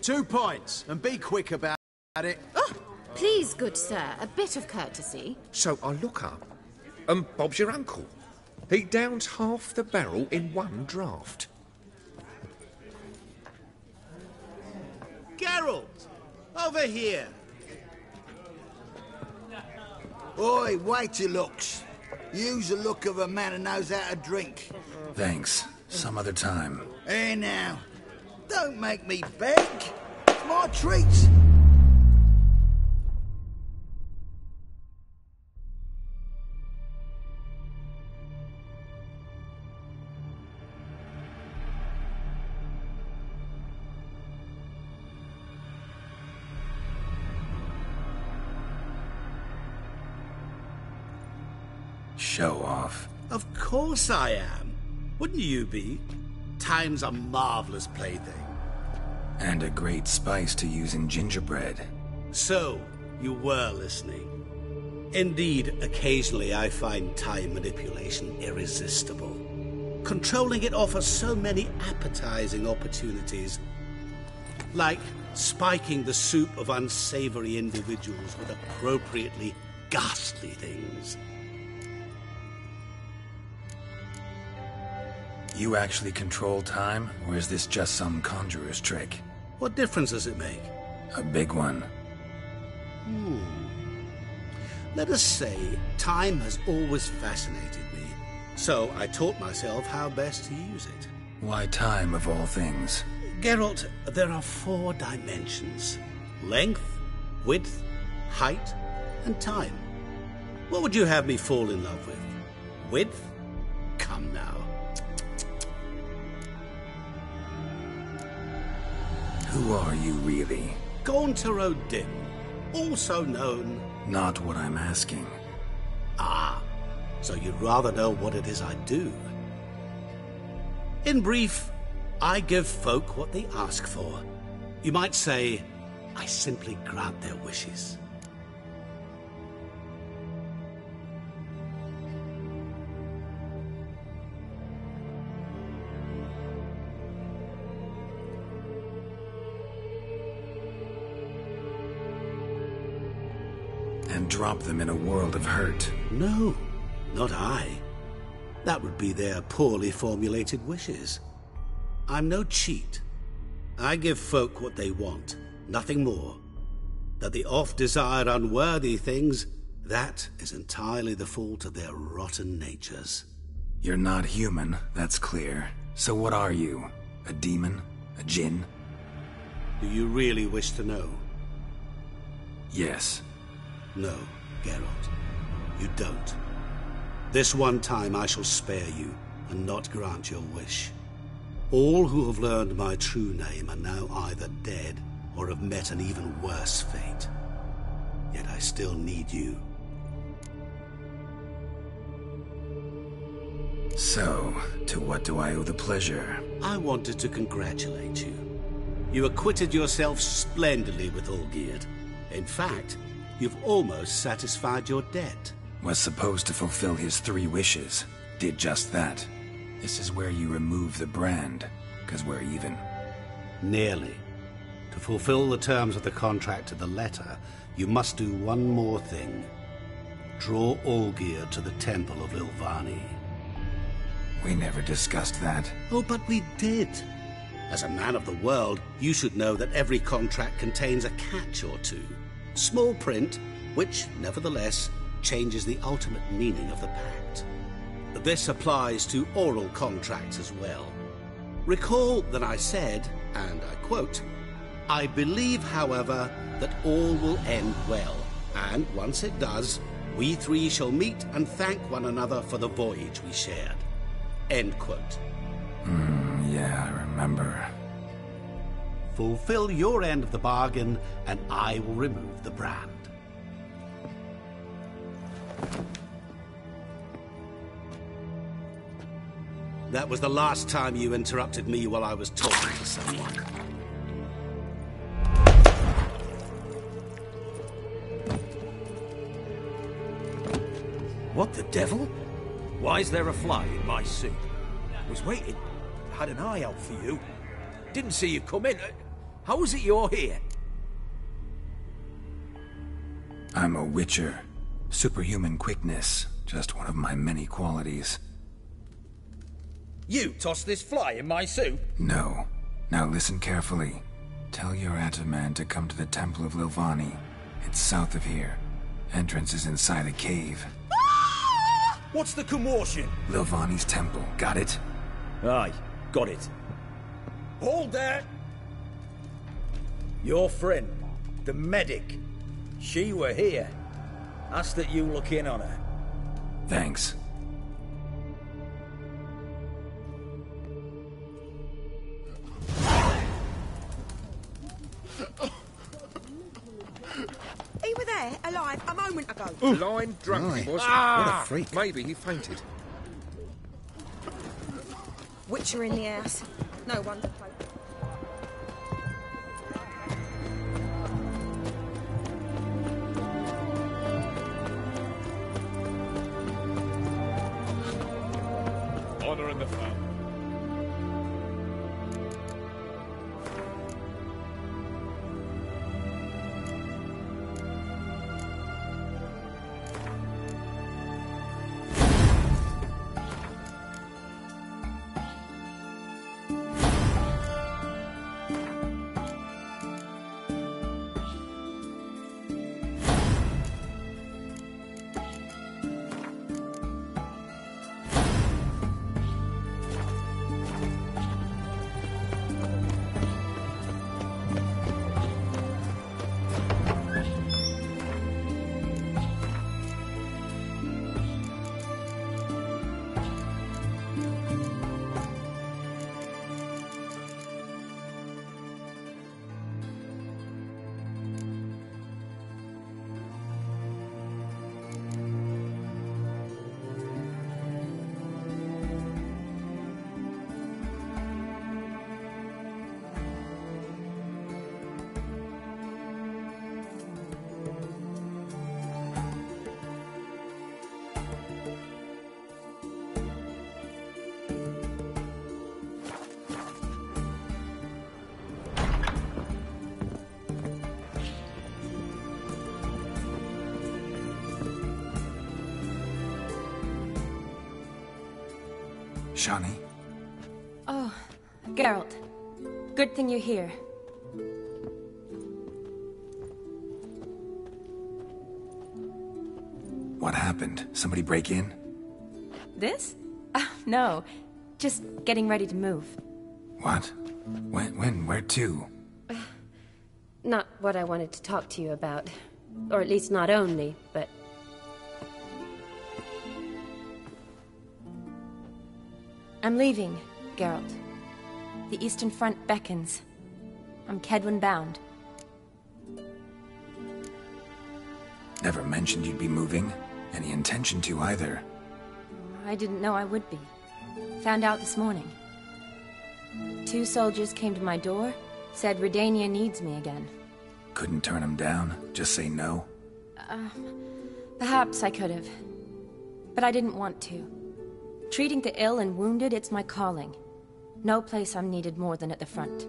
2 points, and be quick about it. Oh, please, good sir, a bit of courtesy. So I look up, and Bob's your uncle. He downs half the barrel in one draught. Geralt! Over here! Oi, wait your looks. Use the look of a man who knows how to drink. Thanks. Some other time. Hey now, don't make me beg. It's my treat. Show off. Of course I am. Wouldn't you be? Time's a marvelous plaything. And a great spice to use in gingerbread. So, you were listening. Indeed, occasionally I find time manipulation irresistible. Controlling it offers so many appetizing opportunities. Like spiking the soup of unsavory individuals with appropriately ghastly things. You actually control time, or is this just some conjurer's trick? What difference does it make? A big one. Let us say time has always fascinated me, so I taught myself how best to use it. Why time, of all things? Geralt, there are 4 dimensions. Length, width, height, and time. What would you have me fall in love with? Width? Come now. Who are you, really? Gaunter O'Dim, also known... Not what I'm asking. Ah, so you'd rather know what it is I do. In brief, I give folk what they ask for. You might say, I simply grant their wishes. And drop them in a world of hurt. No, not I. That would be their poorly formulated wishes. I'm no cheat. I give folk what they want, nothing more. That they oft desire unworthy things, that is entirely the fault of their rotten natures. You're not human, that's clear. So what are you? A demon? A djinn? Do you really wish to know? Yes. No, Geralt, you don't. This one time I shall spare you, and not grant your wish. All who have learned my true name are now either dead, or have met an even worse fate. Yet I still need you. So, to what do I owe the pleasure? I wanted to congratulate you. You acquitted yourself splendidly with Olgierd. In fact, you've almost satisfied your debt. Was supposed to fulfill his 3 wishes. Did just that. This is where you remove the brand, 'cause we're even. Nearly. To fulfill the terms of the contract to the letter, you must do one more thing. Draw Olgierd to the Temple of Lilvani. We never discussed that. Oh, but we did. As a man of the world, you should know that every contract contains a catch or two. Small print, which, nevertheless, changes the ultimate meaning of the pact. This applies to oral contracts as well. Recall that I said, and I quote, "I believe, however, that all will end well, and once it does, we 3 shall meet and thank one another for the voyage we shared." End quote. Yeah, I remember. Fulfill your end of the bargain, and I will remove the brand. That was the last time you interrupted me while I was talking to someone. What the devil? Why is there a fly in my suit? Was waiting. Had an eye out for you. Didn't see you come in. How is it you're here? I'm a witcher. Superhuman quickness, just one of my many qualities. You tossed this fly in my soup? No. Now listen carefully. Tell your Ataman to come to the Temple of Lilvani. It's south of here. Entrance is inside a cave. What's the commotion? Lilvani's temple, got it? Aye, got it. Hold there! Your friend, the medic. She were here. Ask that you look in on her. Thanks. He were there, alive, a moment ago. Blind drunk he was. What a freak. Maybe he fainted. Witcher in the house. No wonder. Honor in the family. Shani? Oh, Geralt. Good thing you're here. What happened? Somebody break in? This? No. Just getting ready to move. What? When? Where to? Not what I wanted to talk to you about. Or at least not only, but... I'm leaving, Geralt. The Eastern Front beckons. I'm Kedwin bound. Never mentioned you'd be moving. Any intention to either. I didn't know I would be. Found out this morning. 2 soldiers came to my door, said Redania needs me again. Couldn't turn him down? Just say no? Perhaps I could have. But I didn't want to. Treating the ill and wounded, it's my calling. No place I'm needed more than at the front.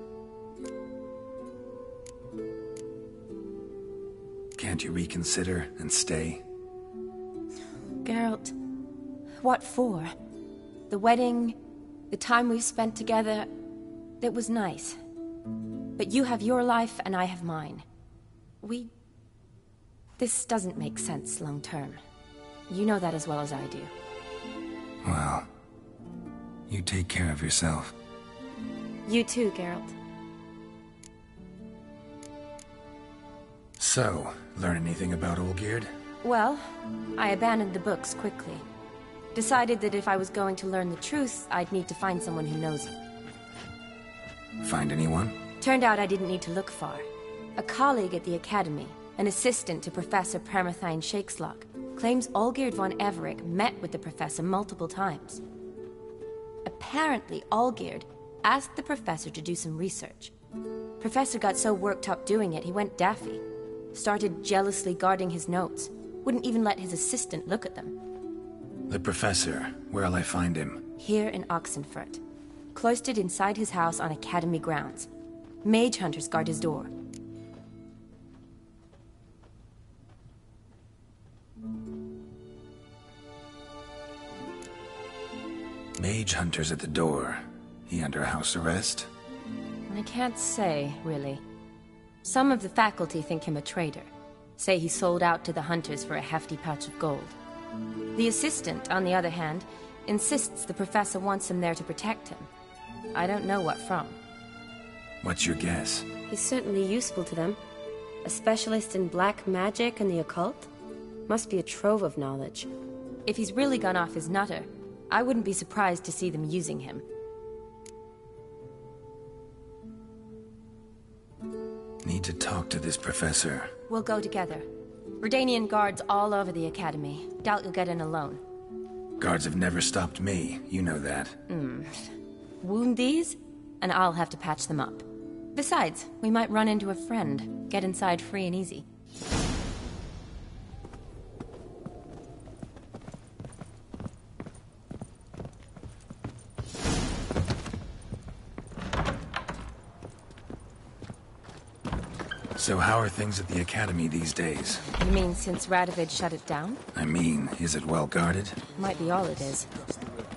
Can't you reconsider and stay? Geralt, what for? The wedding, the time we've spent together, it was nice. But you have your life and I have mine. This doesn't make sense long term. You know that as well as I do. Well, you take care of yourself. You too, Geralt. So, learn anything about Olgierd? Well, I abandoned the books quickly. Decided that if I was going to learn the truth, I'd need to find someone who knows it. Find anyone? Turned out I didn't need to look far. A colleague at the Academy, an assistant to Professor Parmathine Shakeslock, claims Olgierd von Everec met with the professor multiple times. Apparently, Olgierd asked the professor to do some research. Professor got so worked up doing it, he went daffy. Started jealously guarding his notes. Wouldn't even let his assistant look at them. The professor, where'll I find him? Here in Oxenfurt. Cloistered inside his house on Academy grounds. Mage hunters guard his door. Mage hunters at the door. He under house arrest? I can't say, really. Some of the faculty think him a traitor. Say he sold out to the hunters for a hefty pouch of gold. The assistant, on the other hand, insists the professor wants him there to protect him. I don't know what from. What's your guess? He's certainly useful to them. A specialist in black magic and the occult? Must be a trove of knowledge. If he's really gone off his nutter, I wouldn't be surprised to see them using him. Need to talk to this professor. We'll go together. Redanian guards all over the academy. Doubt you'll get in alone. Guards have never stopped me, you know that. Wound these, and I'll have to patch them up. Besides, we might run into a friend. Get inside free and easy. So how are things at the academy these days? You mean since Radovid shut it down? I mean, is it well guarded? Might be all it is.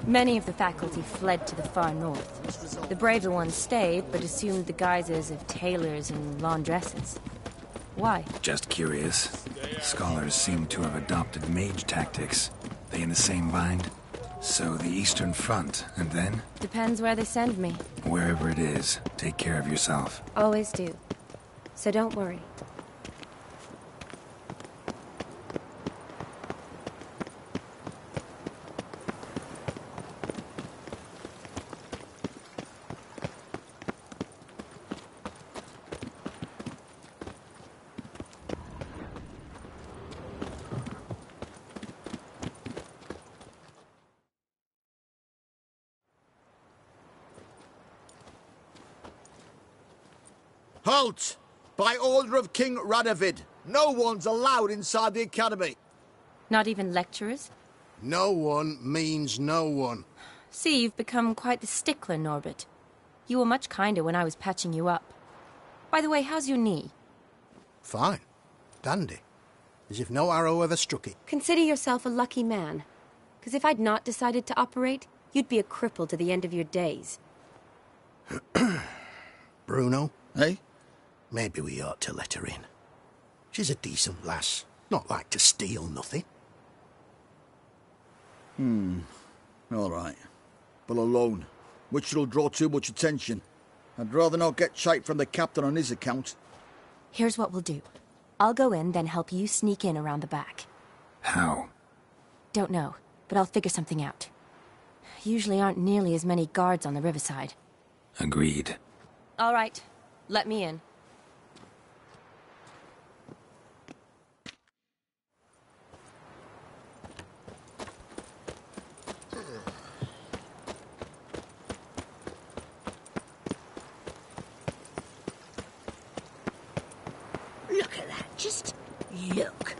Many of the faculty fled to the far north. The braver ones stayed, but assumed the guises of tailors and laundresses. Why? Just curious. Scholars seem to have adopted mage tactics. They in the same bind? So the Eastern Front, and then? Depends where they send me. Wherever it is, take care of yourself. Always do. So don't worry. Halt! By order of King Radovid, no one's allowed inside the academy. Not even lecturers? No one means no one. See, you've become quite the stickler, Norbert. You were much kinder when I was patching you up. By the way, how's your knee? Fine. Dandy. As if no arrow ever struck it. Consider yourself a lucky man. Because if I'd not decided to operate, you'd be a cripple to the end of your days. Bruno, eh? Maybe we ought to let her in. She's a decent lass. Not like to steal nothing. All right. But alone, which will draw too much attention. I'd rather not get shite from the captain on his account. Here's what we'll do. I'll go in, then help you sneak in around the back. How? Don't know, but I'll figure something out. Usually aren't nearly as many guards on the riverside. Agreed. All right. Let me in. Look at that. Just look.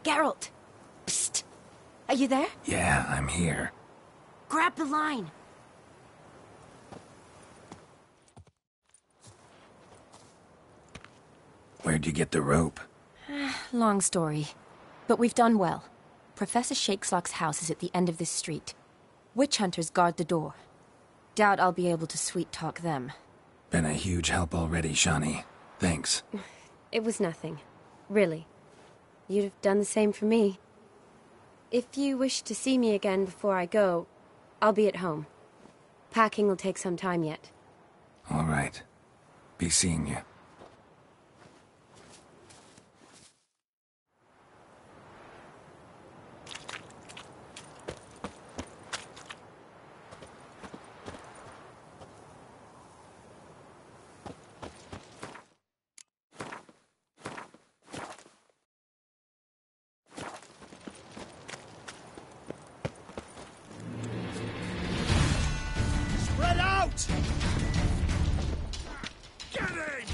Geralt! Psst! Are you there? Yeah, I'm here. Grab the line! Where'd you get the rope? Long story. But we've done well. Professor Shakeslock's house is at the end of this street. Witch hunters guard the door. Doubt I'll be able to sweet-talk them. Been a huge help already, Shani. Thanks. It was nothing. Really. You'd have done the same for me. If you wish to see me again before I go, I'll be at home. Packing will take some time yet. All right. Be seeing you. Spread out! Get in!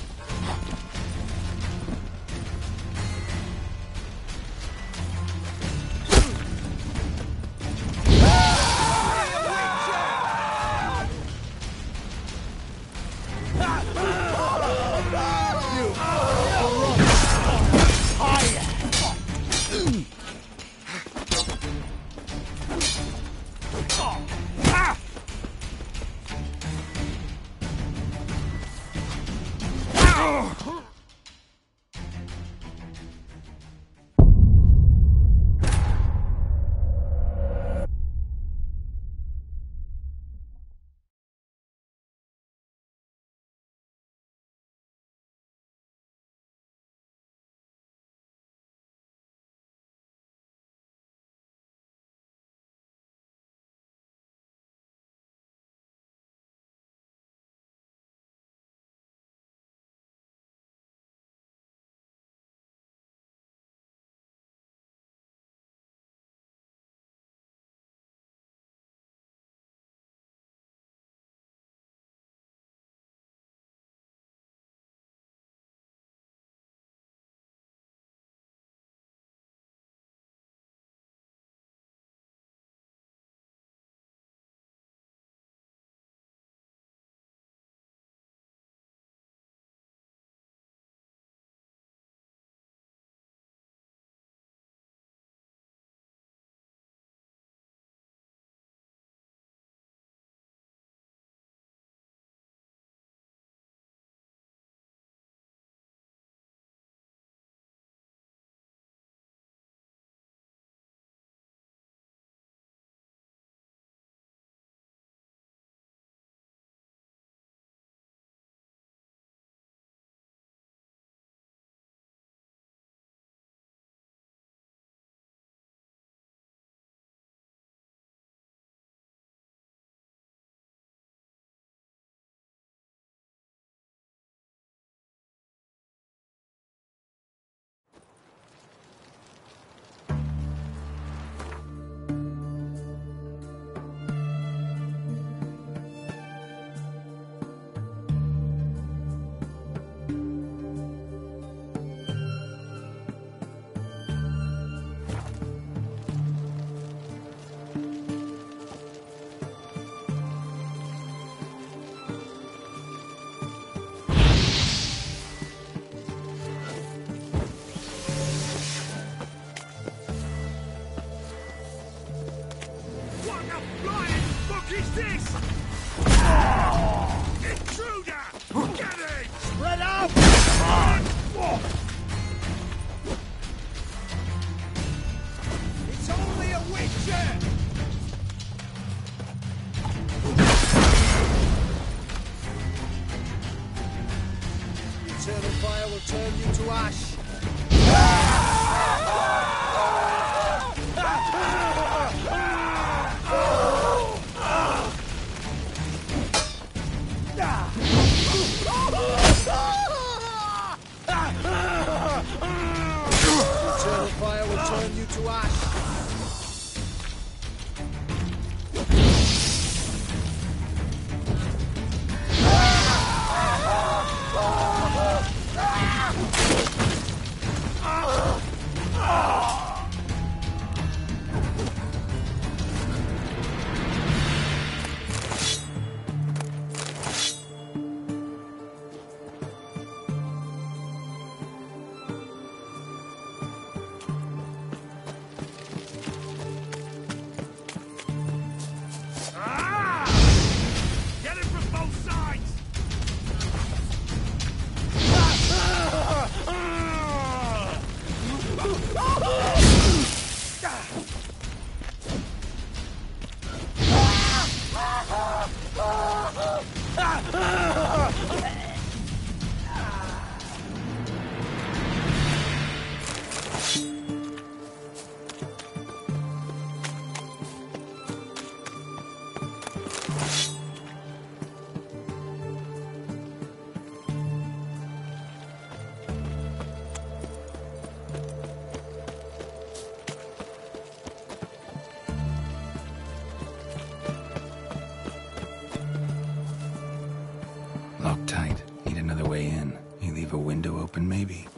Locked tight. Need another way in. You leave a window open, maybe?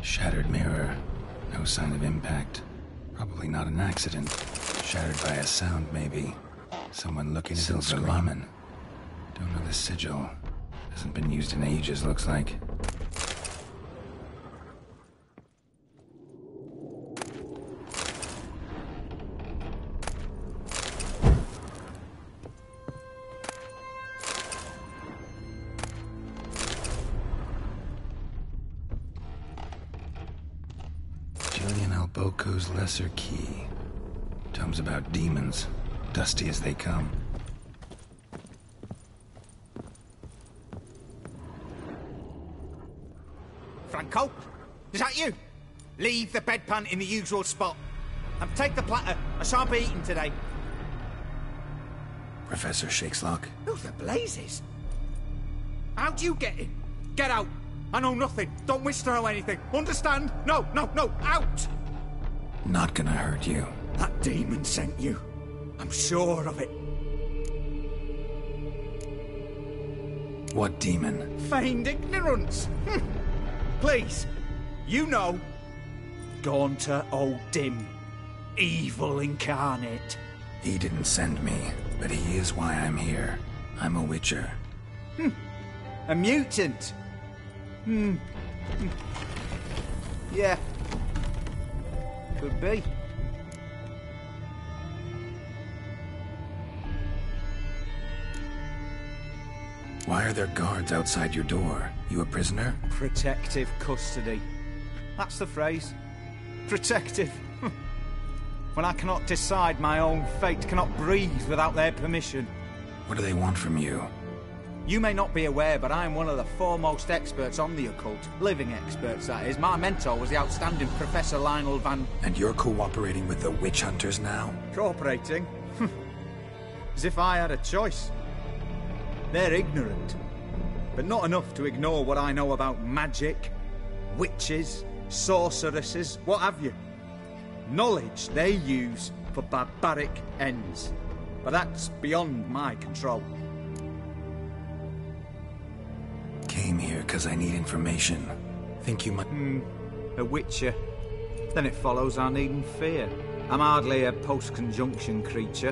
Shattered mirror. No sign of impact. Probably not an accident. Shattered by a sound, maybe. Someone looking at the screaming. Don't know the sigil. Hasn't been used in ages, looks like. Boko's Lesser Key. Tomes about demons, dusty as they come. Franco? Is that you? Leave the bedpan in the usual spot. And take the platter. I shan't be eating today. Professor Shakeslock. Who the blazes? How do you get in? Get out. I know nothing. Don't wish to know anything. Understand? No, out! Not gonna hurt you. That demon sent you. I'm sure of it. What demon? Feigned ignorance. Please, you know. Gaunter O'Dim. Evil incarnate. He didn't send me, but he is why I'm here. I'm a witcher. A mutant. Yeah. Could be. Why are there guards outside your door? You a prisoner? Protective custody. That's the phrase. Protective. When I cannot decide my own fate, cannot breathe without their permission. What do they want from you? You may not be aware, but I am one of the foremost experts on the occult. Living experts, that is. My mentor was the outstanding Professor Lionel Van... And you're cooperating with the witch hunters now? Cooperating? As if I had a choice. They're ignorant, but not enough to ignore what I know about magic, witches, sorceresses, what have you. Knowledge they use for barbaric ends. But that's beyond my control. Came here because I need information. Think you might... A witcher. Then it follows I needn't fear. I'm hardly a post-conjunction creature.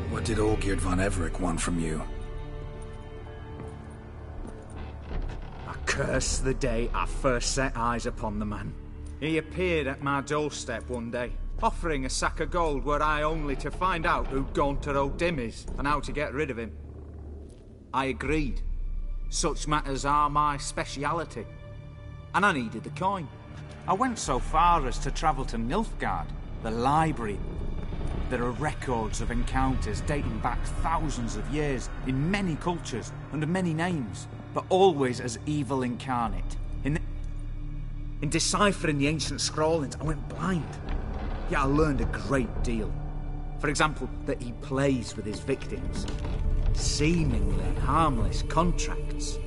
What did Olgierd von Everec want from you? I curse the day I first set eyes upon the man. He appeared at my doorstep one day, offering a sack of gold were I only to find out who Gaunter O'Dim is and how to get rid of him. I agreed. Such matters are my speciality. And I needed the coin. I went so far as to travel to Nilfgaard, the library. There are records of encounters dating back thousands of years in many cultures, under many names, but always as evil incarnate. In deciphering the ancient scrawlings, I went blind. Yet I learned a great deal. For example, that he plays with his victims. Seemingly harmless contracts.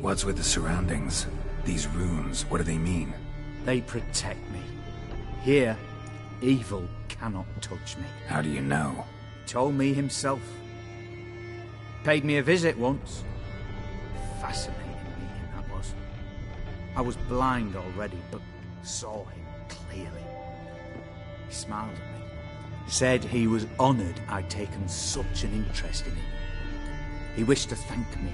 What's with the surroundings? These runes, what do they mean? They protect me. Here, evil cannot touch me. How do you know? He told me himself. Paid me a visit once. Fascinating meeting that was. I was blind already, but saw him clearly. He smiled at me. Said he was honoured I'd taken such an interest in him. He wished to thank me,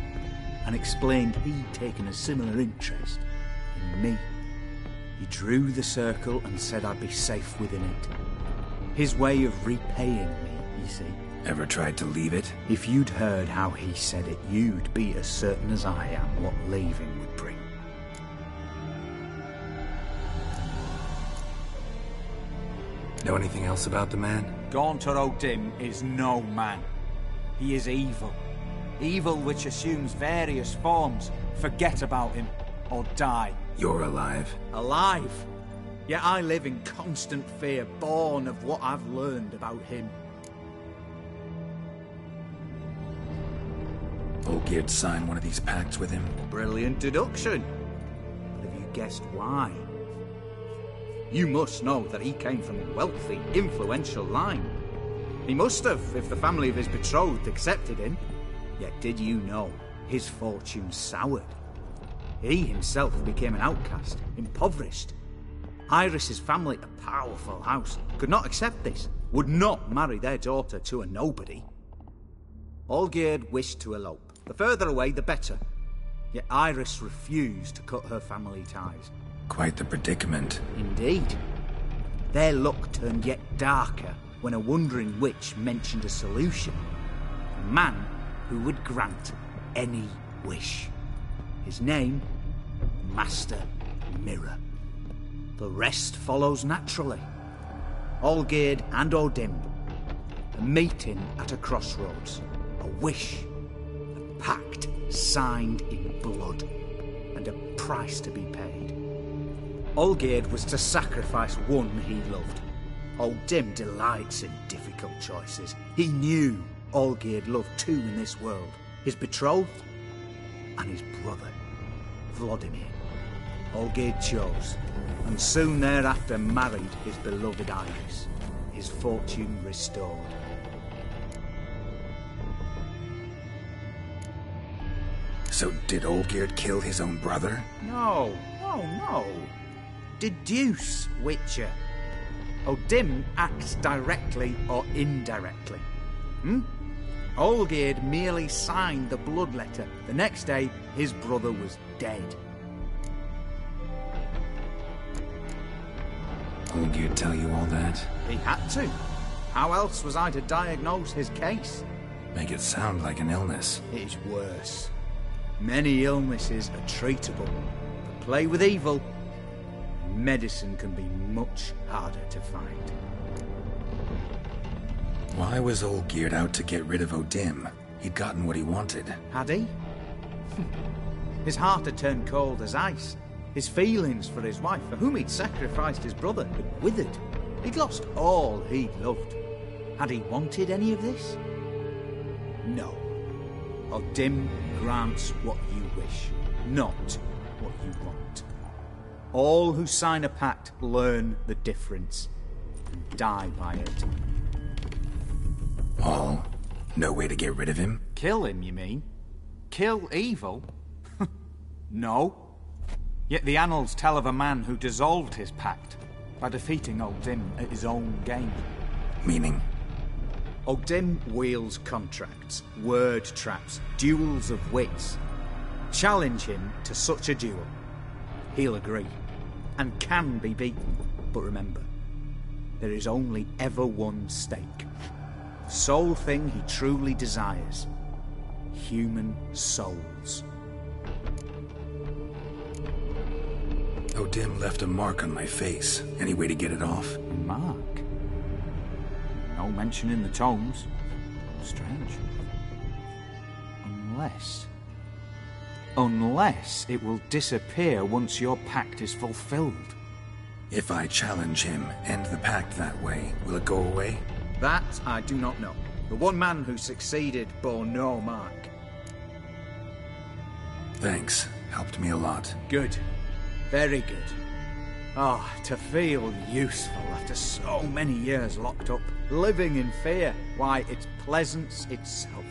and explained he'd taken a similar interest in me. He drew the circle and said I'd be safe within it. His way of repaying me, you see. Ever tried to leave it? If you'd heard how he said it, you'd be as certain as I am what leaving would bring. Know anything else about the man? Gaunter O'Dim is no man. He is evil. Evil which assumes various forms. Forget about him, or die. You're alive? Alive? Yet I live in constant fear, born of what I've learned about him. Olgierd signed one of these pacts with him? Brilliant deduction. But have you guessed why? You must know that he came from a wealthy, influential line. He must have, if the family of his betrothed accepted him. Yet did you know his fortune soured? He himself became an outcast, impoverished. Iris's family, a powerful house, could not accept this, would not marry their daughter to a nobody. Olgierd wished to elope. The further away, the better. Yet Iris refused to cut her family ties. Quite the predicament. Indeed. Their luck turned yet darker when a wandering witch mentioned a solution. A man who would grant any wish. His name, Master Mirror. The rest follows naturally. Olgierd and O'Dim, a meeting at a crossroads, a wish, a pact signed in blood, and a price to be paid. Olgierd was to sacrifice one he loved. O'Dim delights in difficult choices. He knew Olgierd loved two in this world, his betrothed and his brother, Vladimir. Olgierd chose, and soon thereafter married his beloved Iris, his fortune restored. So did Olgierd kill his own brother? No. Deduce, Witcher. O'Dim acts directly or indirectly. Olgierd merely signed the blood letter. The next day, his brother was dead. Olgierd tell you all that? He had to. How else was I to diagnose his case? Make it sound like an illness. It is worse. Many illnesses are treatable, but play with evil, medicine can be much harder to find. Why was Olgierd out to get rid of O'Dim? He'd gotten what he wanted. Had he? His heart had turned cold as ice. His feelings for his wife, for whom he'd sacrificed his brother, had withered. He'd lost all he'd loved. Had he wanted any of this? No. O'Dim grants what you wish, not what you want. All who sign a pact learn the difference and die by it. All? No way to get rid of him? Kill him, you mean? Kill evil? No. Yet the annals tell of a man who dissolved his pact by defeating O'Dim at his own game. Meaning? O'Dim wields contracts, word traps, duels of wits. Challenge him to such a duel. He'll agree, and can be beaten. But remember, there is only ever one stake. The sole thing he truly desires. Human souls. O'Dim left a mark on my face. Any way to get it off? Mark? No mention in the tomes. Strange. Unless it will disappear once your pact is fulfilled. If I challenge him, end the pact that way, will it go away? That I do not know. The one man who succeeded bore no mark. Thanks. Helped me a lot. Good. Very good. Oh, to feel useful after so many years locked up, living in fear. Why, it's pleasance itself.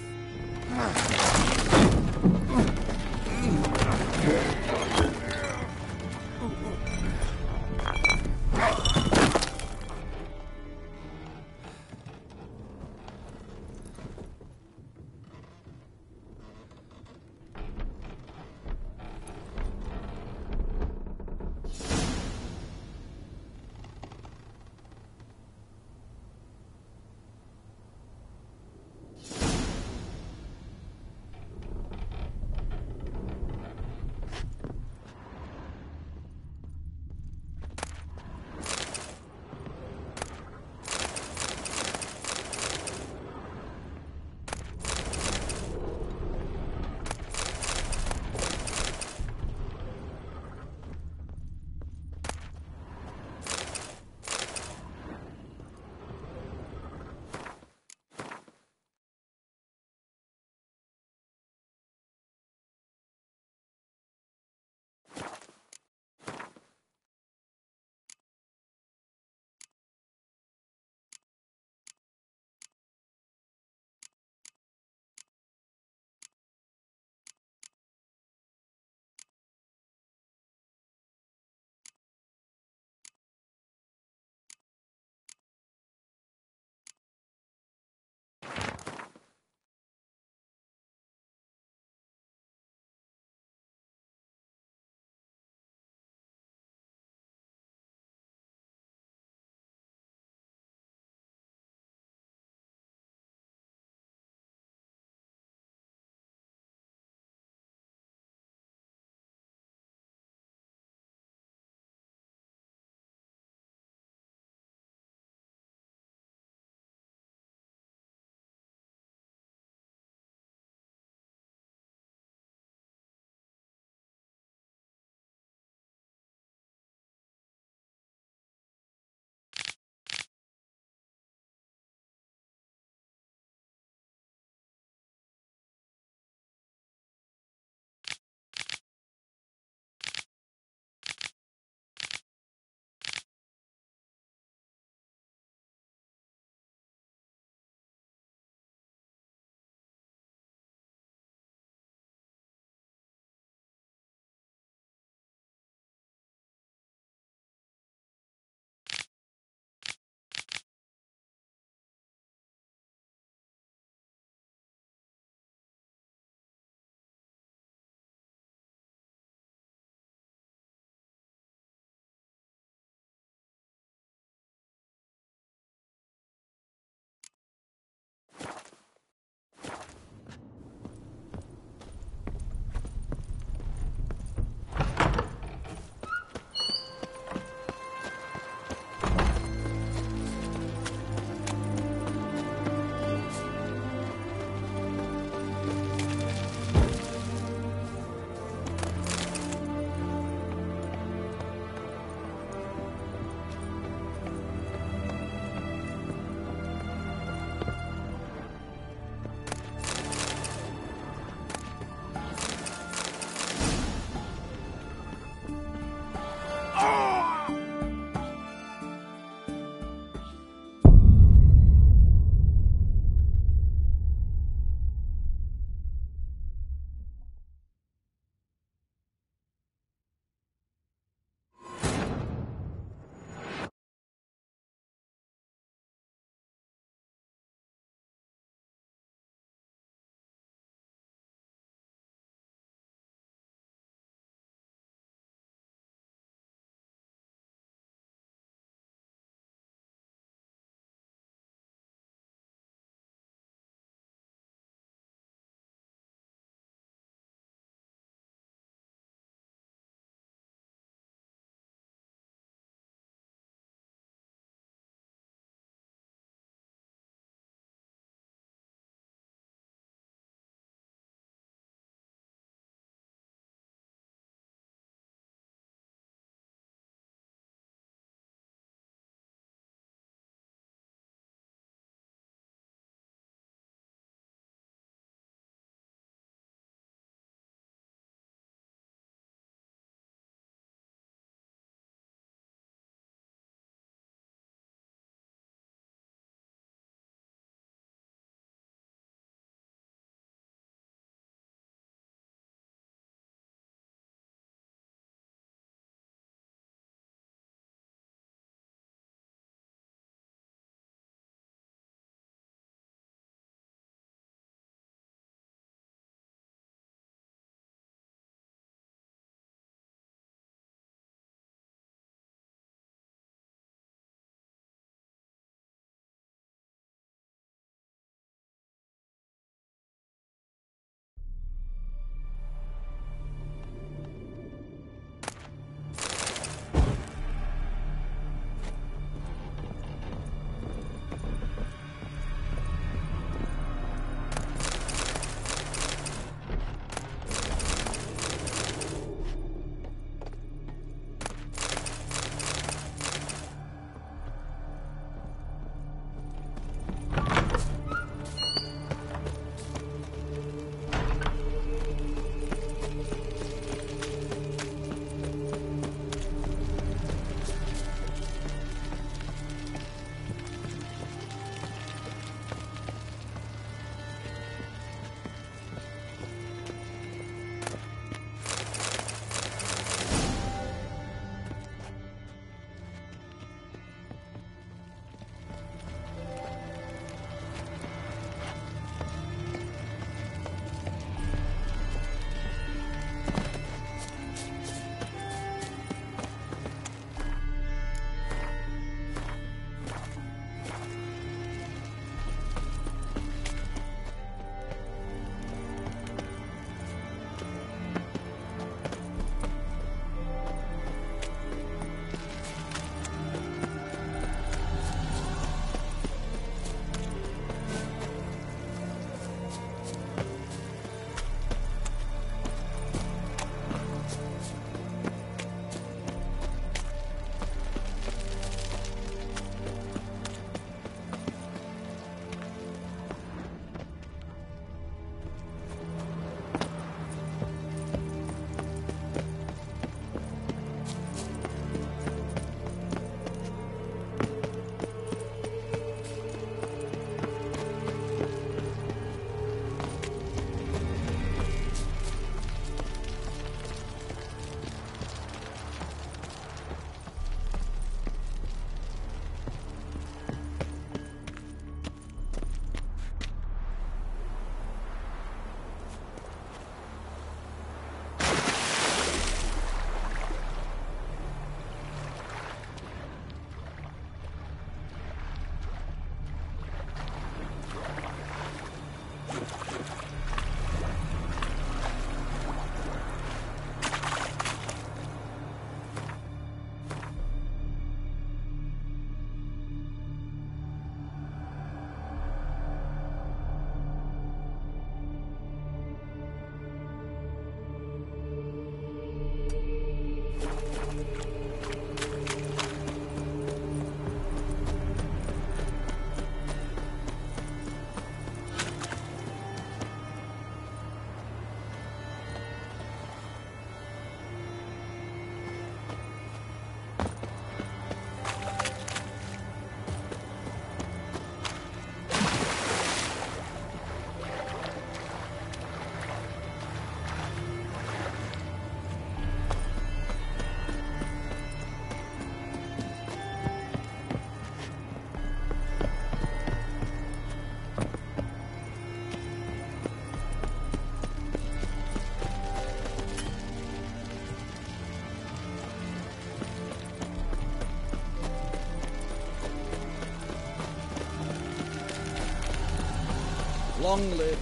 Long live.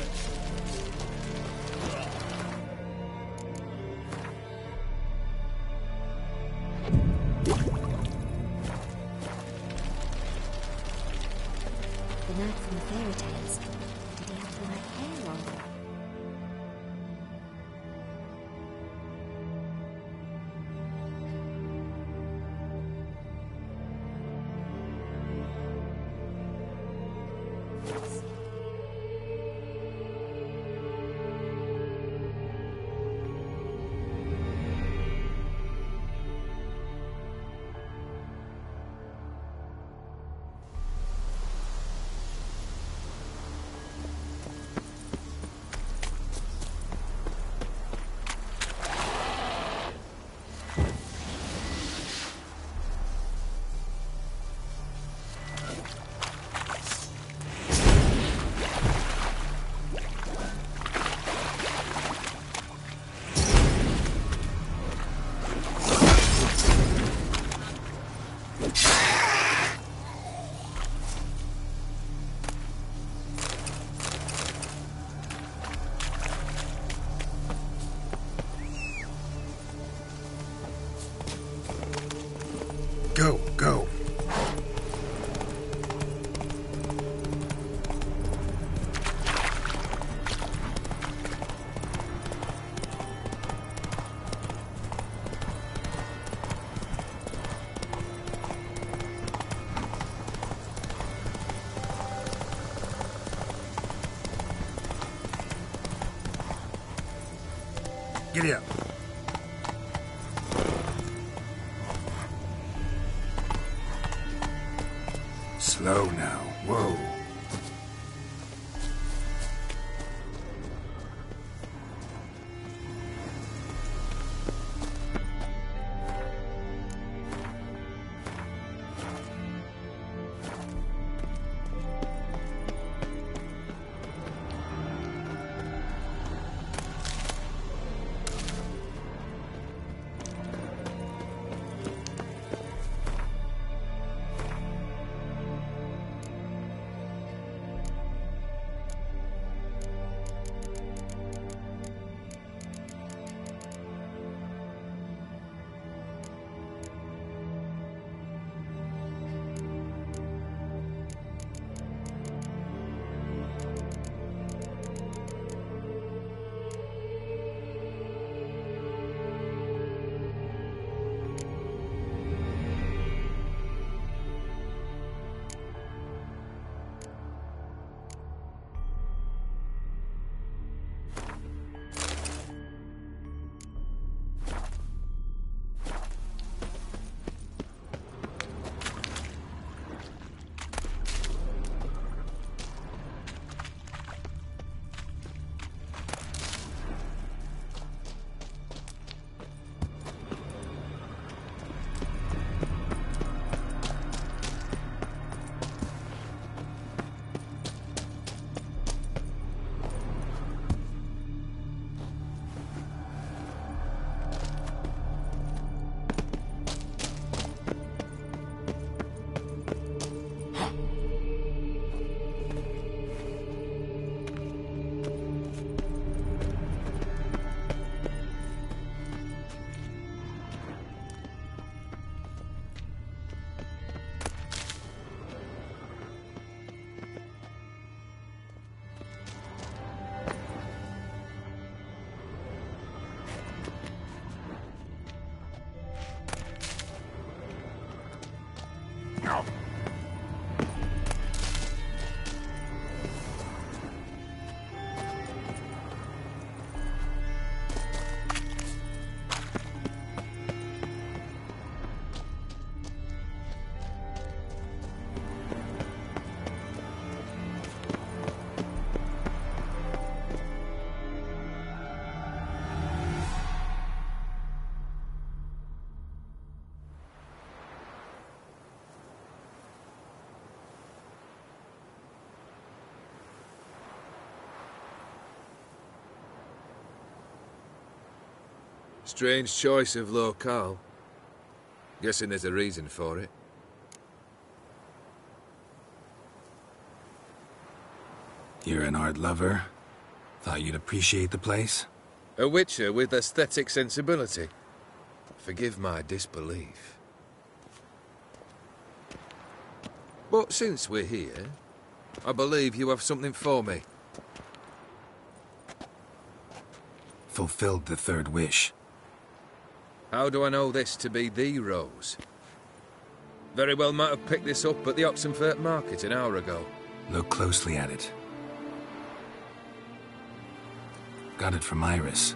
The knight from the fairy tales. Did he have the right hair on? Go, go. Giddy up. Slow now. Whoa. Strange choice of locale. Guessing there's a reason for it. You're an art lover? Thought you'd appreciate the place? A witcher with aesthetic sensibility. Forgive my disbelief. But since we're here, I believe you have something for me. Fulfilled the third wish. How do I know this to be the rose? Very well might have picked this up at the Oxenfurt market an hour ago. Look closely at it. Got it from Iris.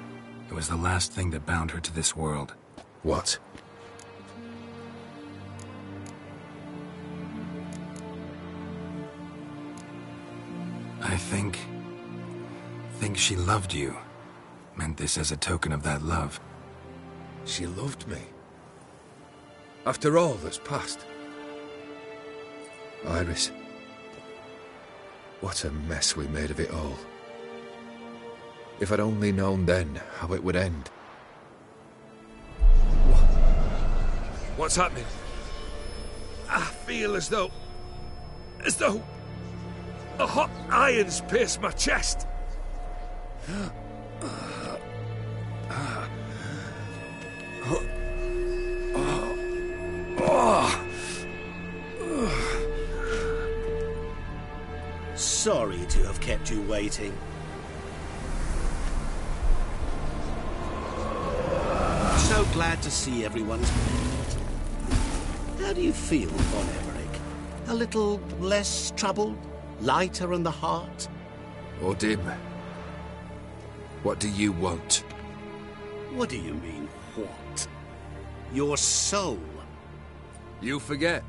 It was the last thing that bound her to this world. What? I think she loved you. Meant this as a token of that love. She loved me. After all that's passed. Iris. What a mess we made of it all. If I'd only known then how it would end. What's happening? I feel as though a hot iron's pierced my chest. Sorry to have kept you waiting. So glad to see everyone's met. How do you feel, Von Emmerich? A little less troubled? Lighter in the heart? Or dim? What do you want? What do you mean, what? Your soul. You forget.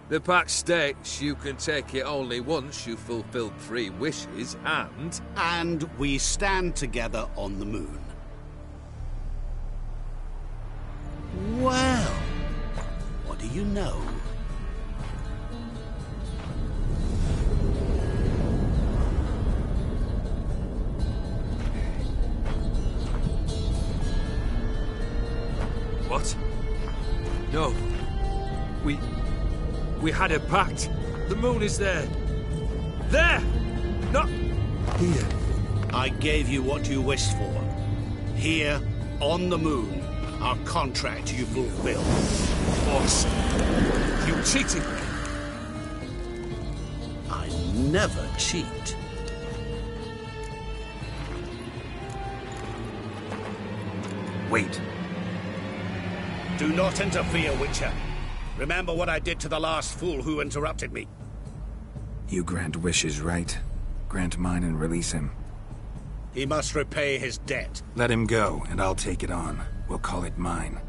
The pact states you can take it only once you've fulfilled 3 wishes, and... And we stand together on the moon. Well, what do you know? What? No. We had a pact. The moon is there. There! Not here. I gave you what you wished for. Here, on the moon, our contract you fulfilled. Boss, you cheated me. I never cheat. Wait. Do not interfere, Witcher. Remember what I did to the last fool who interrupted me. You grant wishes, right? Grant mine and release him. He must repay his debt. Let him go, and I'll take it on. We'll call it mine.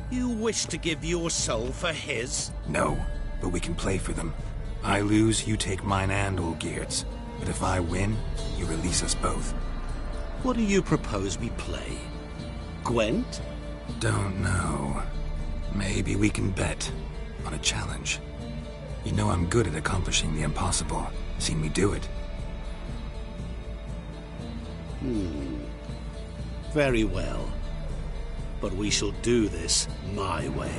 You wish to give your soul for his? No, but we can play for them. I lose, you take mine and Olgierd's. But if I win, you release us both. What do you propose we play? Gwent? Don't know. Maybe we can bet on a challenge. You know I'm good at accomplishing the impossible. Seen me do it. Very well. But we shall do this my way.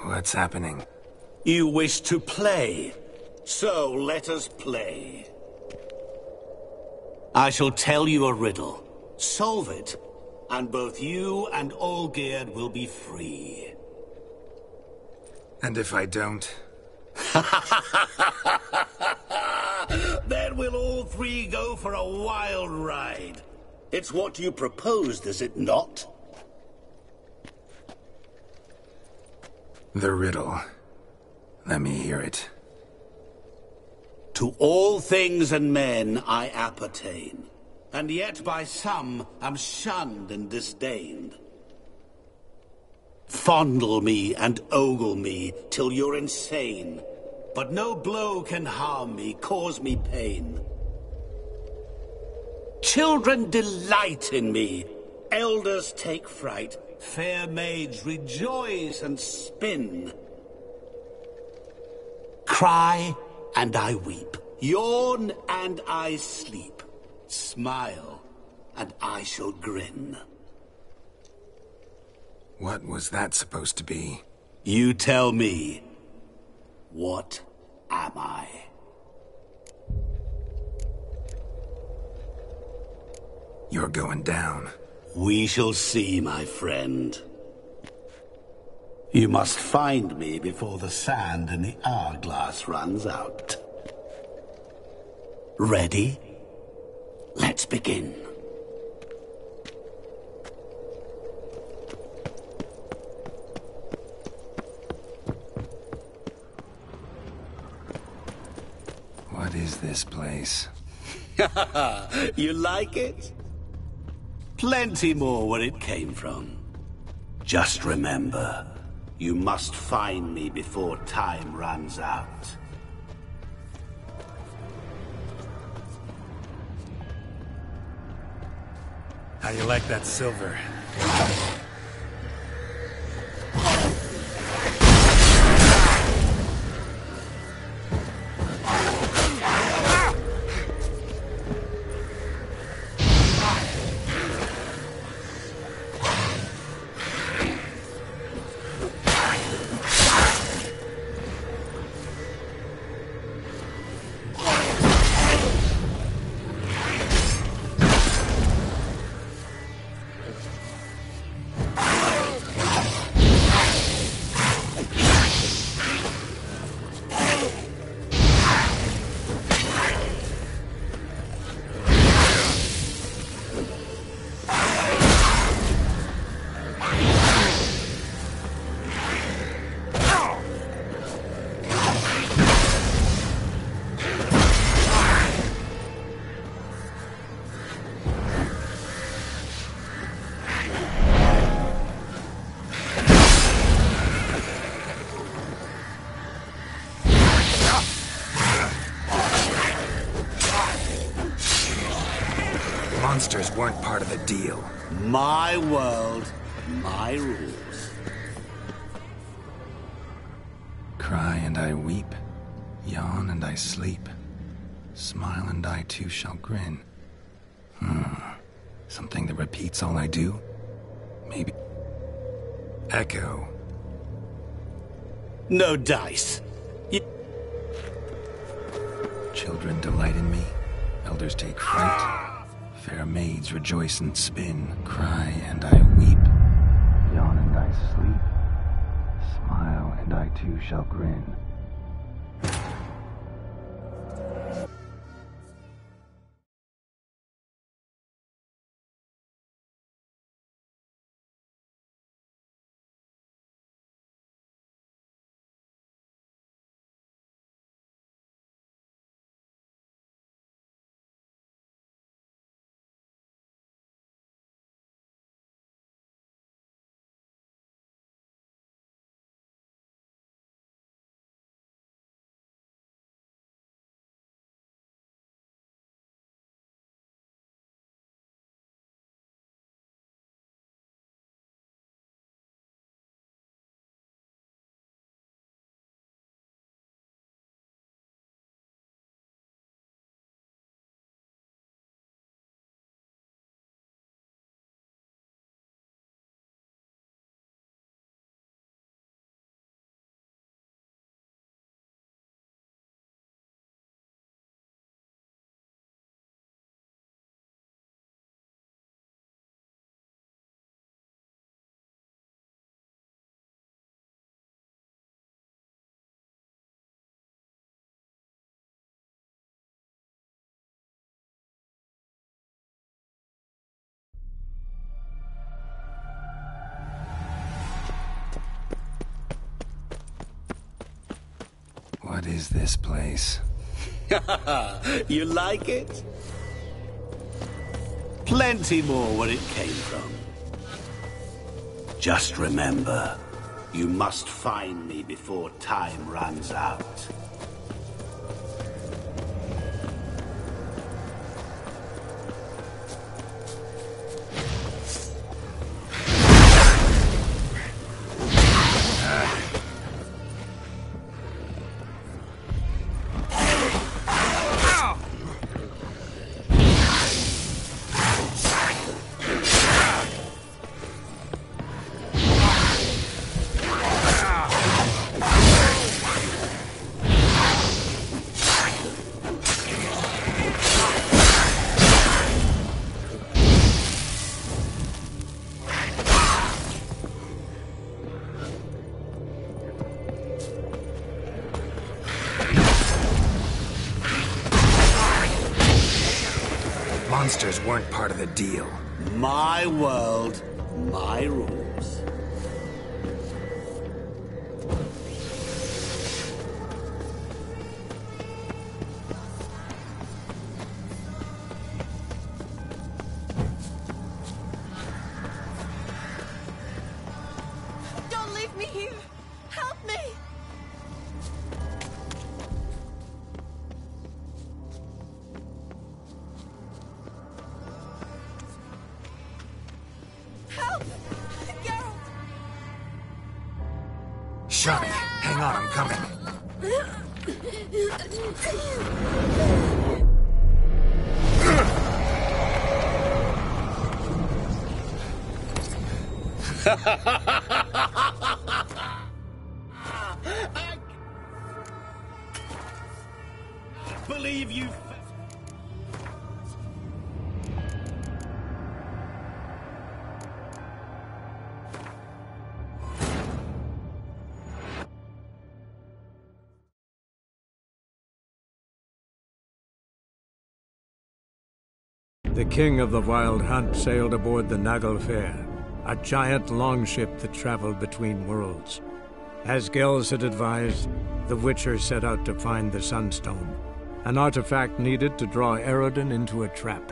What's happening? You wish to play, so let us play. I shall tell you a riddle. Solve it, and both you and Olgierd will be free. And if I don't? Then we'll all 3 go for a wild ride. It's what you proposed, is it not? The riddle. Let me hear it. To all things and men I appertain, and yet by some am shunned and disdained. Fondle me and ogle me till you're insane, but no blow can harm me, cause me pain. Children delight in me, elders take fright, Fair maids, rejoice and spin. Cry and I weep. Yawn and I sleep. Smile and I shall grin. What was that supposed to be? You tell me. What am I? You're going down. We shall see, my friend. You must find me before the sand in the hourglass runs out. Ready? Let's begin. What is this place? You like it? Plenty more where it came from. Just remember, you must find me before time runs out. How you like that silver? Monsters weren't part of the deal. My world, my rules. Cry and I weep, yawn and I sleep, smile and I too shall grin. Something that repeats all I do? Maybe. Echo. No dice. Children delight in me, elders take fright. Fair maids rejoice and spin, cry and I weep, yawn and I sleep, smile and I too shall grin. What is this place? You like it? Plenty more where it came from. Just remember, you must find me before time runs out. monsters weren't part of the deal. My world, my rules. Don't leave me here! Help me! Help! Geralt! Shani, hang on, I'm coming. I believe you. The king of the Wild Hunt sailed aboard the Naglfare, a giant longship that traveled between worlds. As Gels had advised, the Witcher set out to find the Sunstone, an artifact needed to draw Eredin into a trap.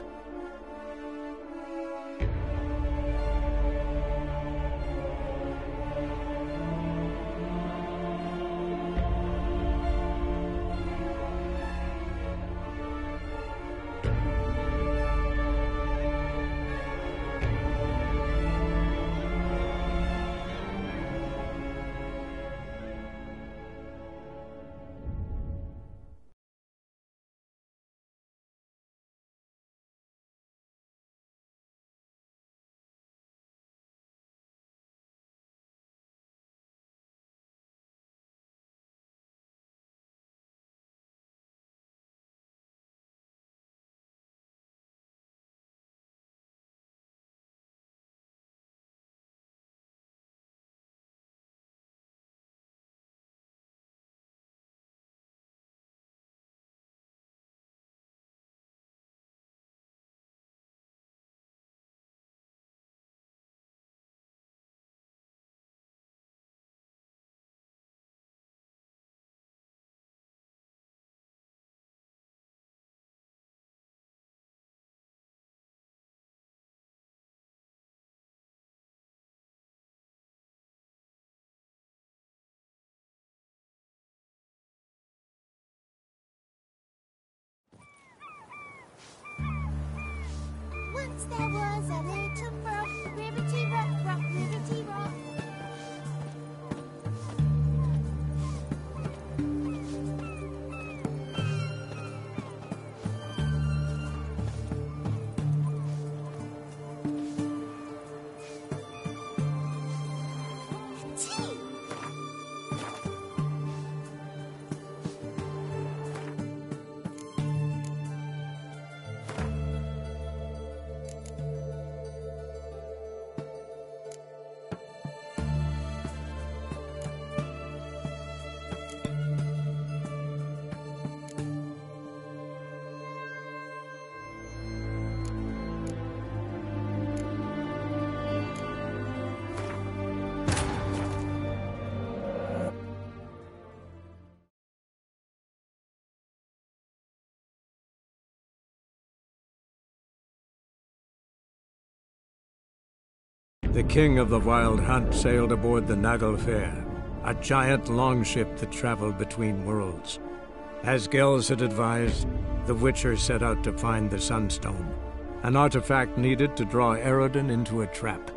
Once there was a little frog, ribbity rock, rock, ribbity rock. Tea! The king of the Wild Hunt sailed aboard the Naglfare, a giant longship that traveled between worlds. As Gels had advised, the Witcher set out to find the Sunstone, an artifact needed to draw Eredin into a trap.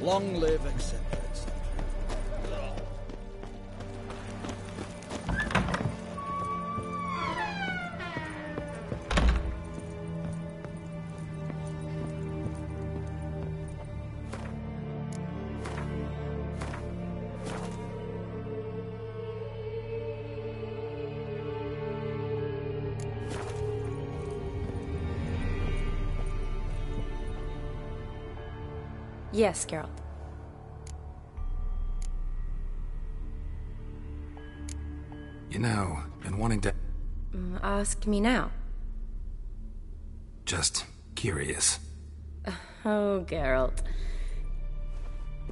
Long live, etc., etc. Yes, Geralt. You know, been wanting to... Ask me now. Just curious. Oh, Geralt.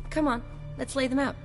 Come on, let's lay them out.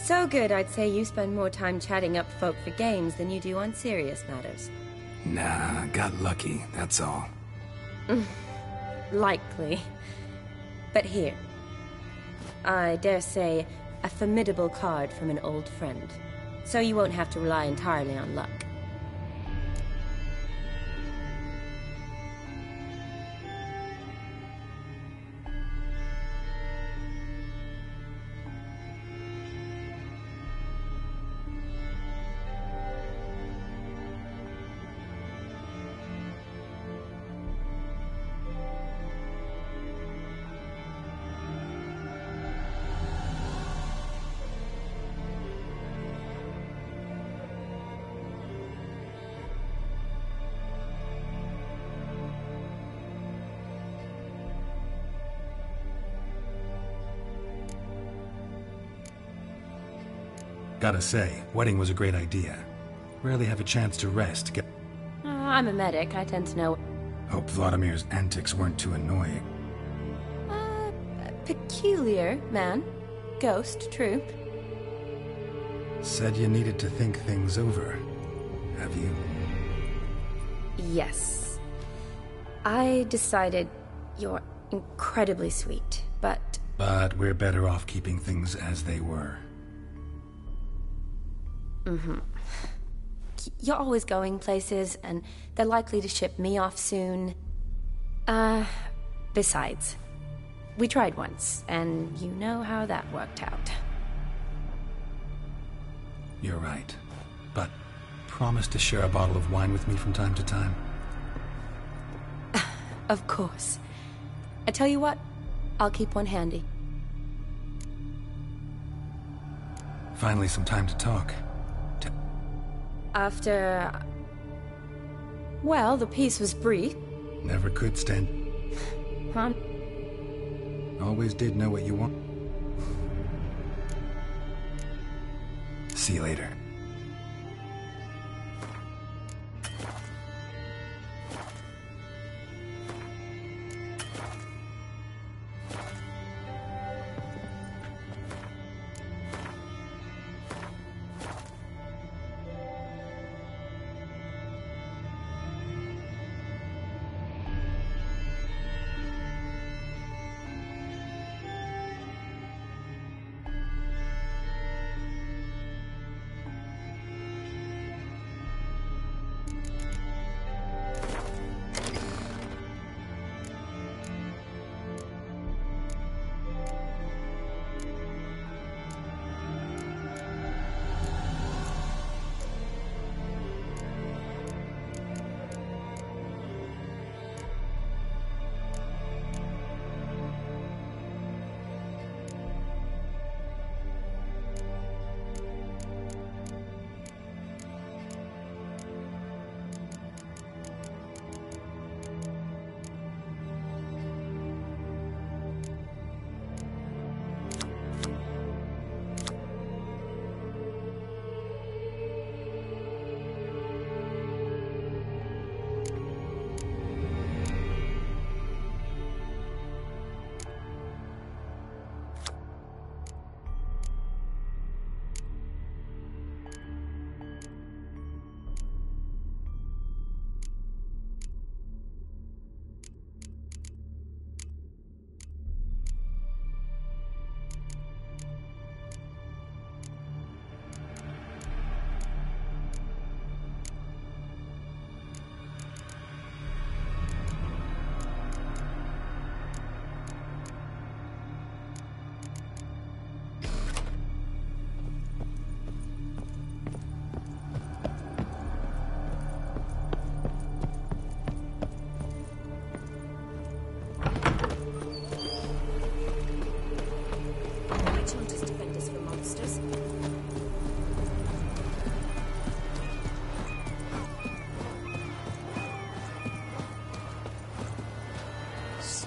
So good, I'd say you spend more time chatting up folk for games than you do on serious matters. Nah, got lucky, that's all. Likely. But here. I dare say, a formidable card from an old friend. So you won't have to rely entirely on luck. Gotta say, wedding was a great idea. Rarely have a chance to rest. I'm a medic. I tend to know. Hope Vladimir's antics weren't too annoying. Peculiar man. Ghost, true. Said you needed to think things over. Have you? Yes. I decided you're incredibly sweet, but... But we're better off keeping things as they were. Mm-hmm. You're always going places, and they're likely to ship me off soon. Besides, we tried once, and you know how that worked out. You're right. But promise to share a bottle of wine with me from time to time? Of course. I tell you what, I'll keep one handy. Finally some time to talk. After... Well, the peace was brief. Never could stand... Huh? Always did know what you want. See you later.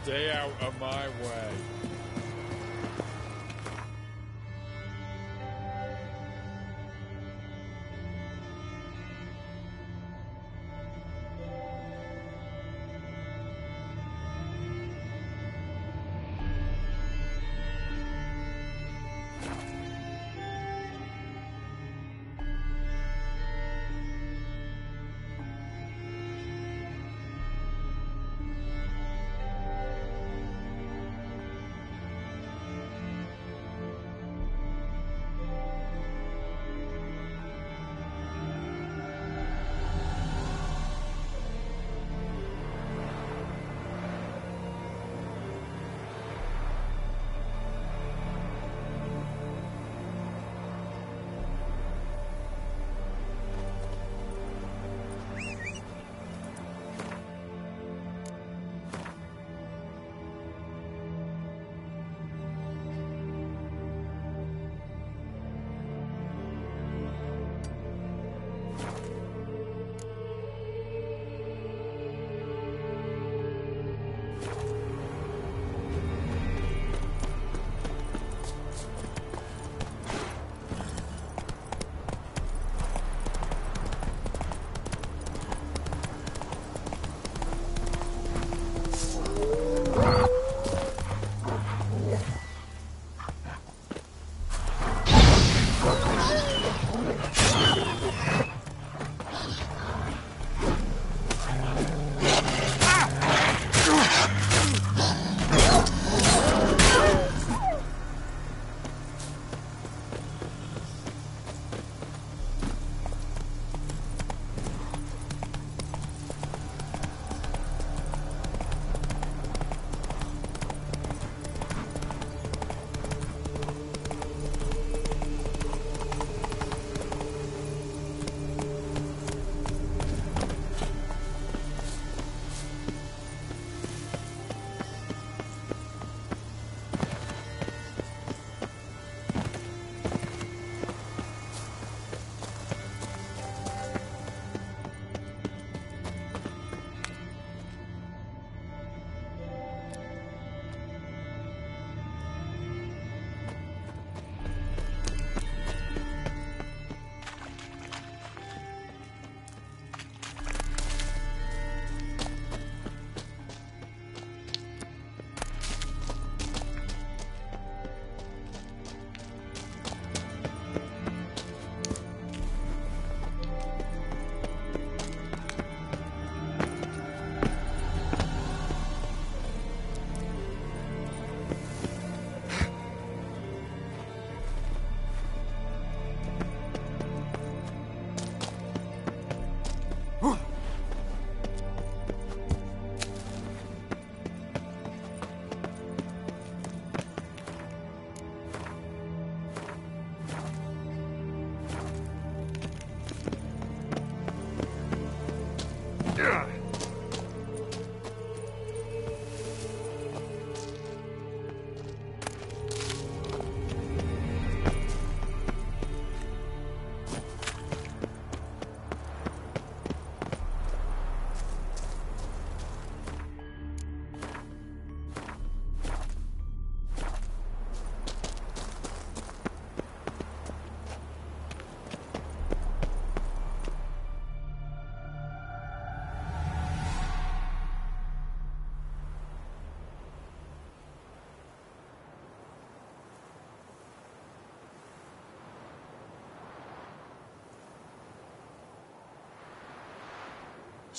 Stay out of my way.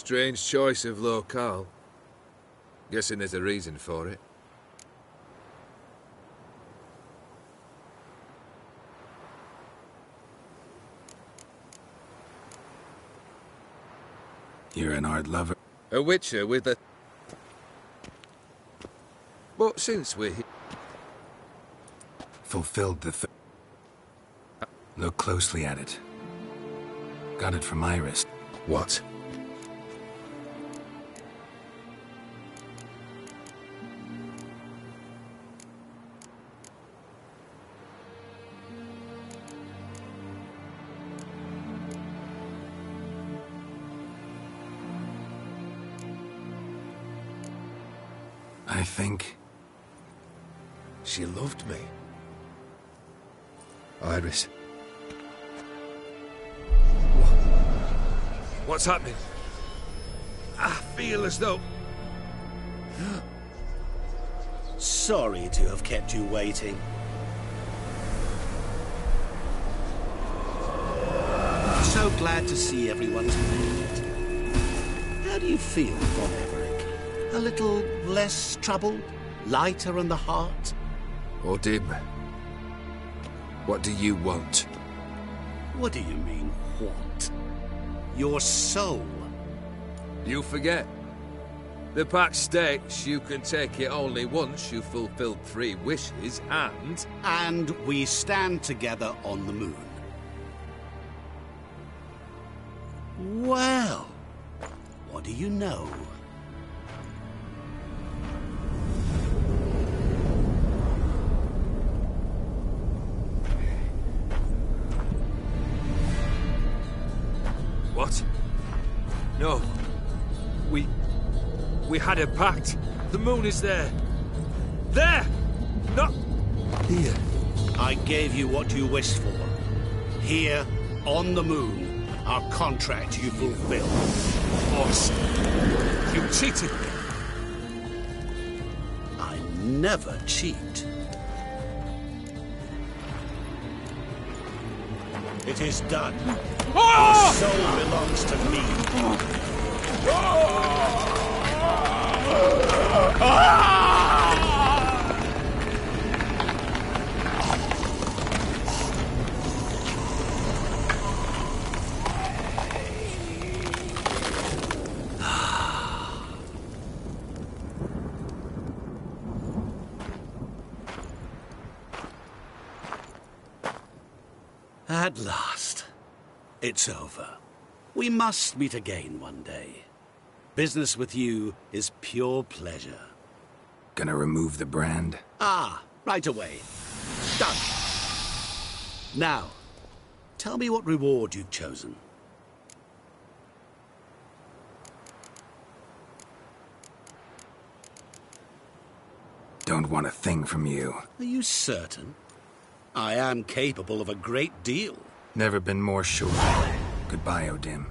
Strange choice of locale. Guessing there's a reason for it. You're an art lover? A witcher with a... But since we're here... Fulfilled the Look closely at it. Got it from Iris. What? I think... She loved me. Iris. What's happening? I feel as though... Sorry to have kept you waiting. So glad to see everyone's made it. How do you feel, Von Everett? A little less troubled? Lighter on the heart? Odim, what do you want? What do you mean, what? Your soul. You forget. The pact states you can take it only once you've fulfilled 3 wishes, and... And we stand together on the moon. Well, what do you know? What? No. We had a pact. The moon is there. There! Not... here. I gave you what you wished for. Here, on the moon, our contract you fulfilled. Boss, you cheated me. I never cheat. It is done. Your soul belongs to me. At last. It's over. We must meet again one day. Business with you is pure pleasure. Gonna remove the brand? Ah, right away. Done. Now, tell me what reward you've chosen. Don't want a thing from you. Are you certain? I am capable of a great deal. Never been more sure. Goodbye, Odim.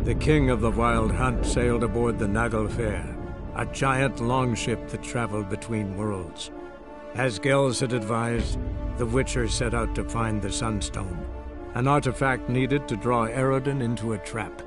The king of the Wild Hunt sailed aboard the Naglfar, a giant longship that traveled between worlds. As Gels had advised, the Witcher set out to find the Sunstone, an artifact needed to draw Eredin into a trap.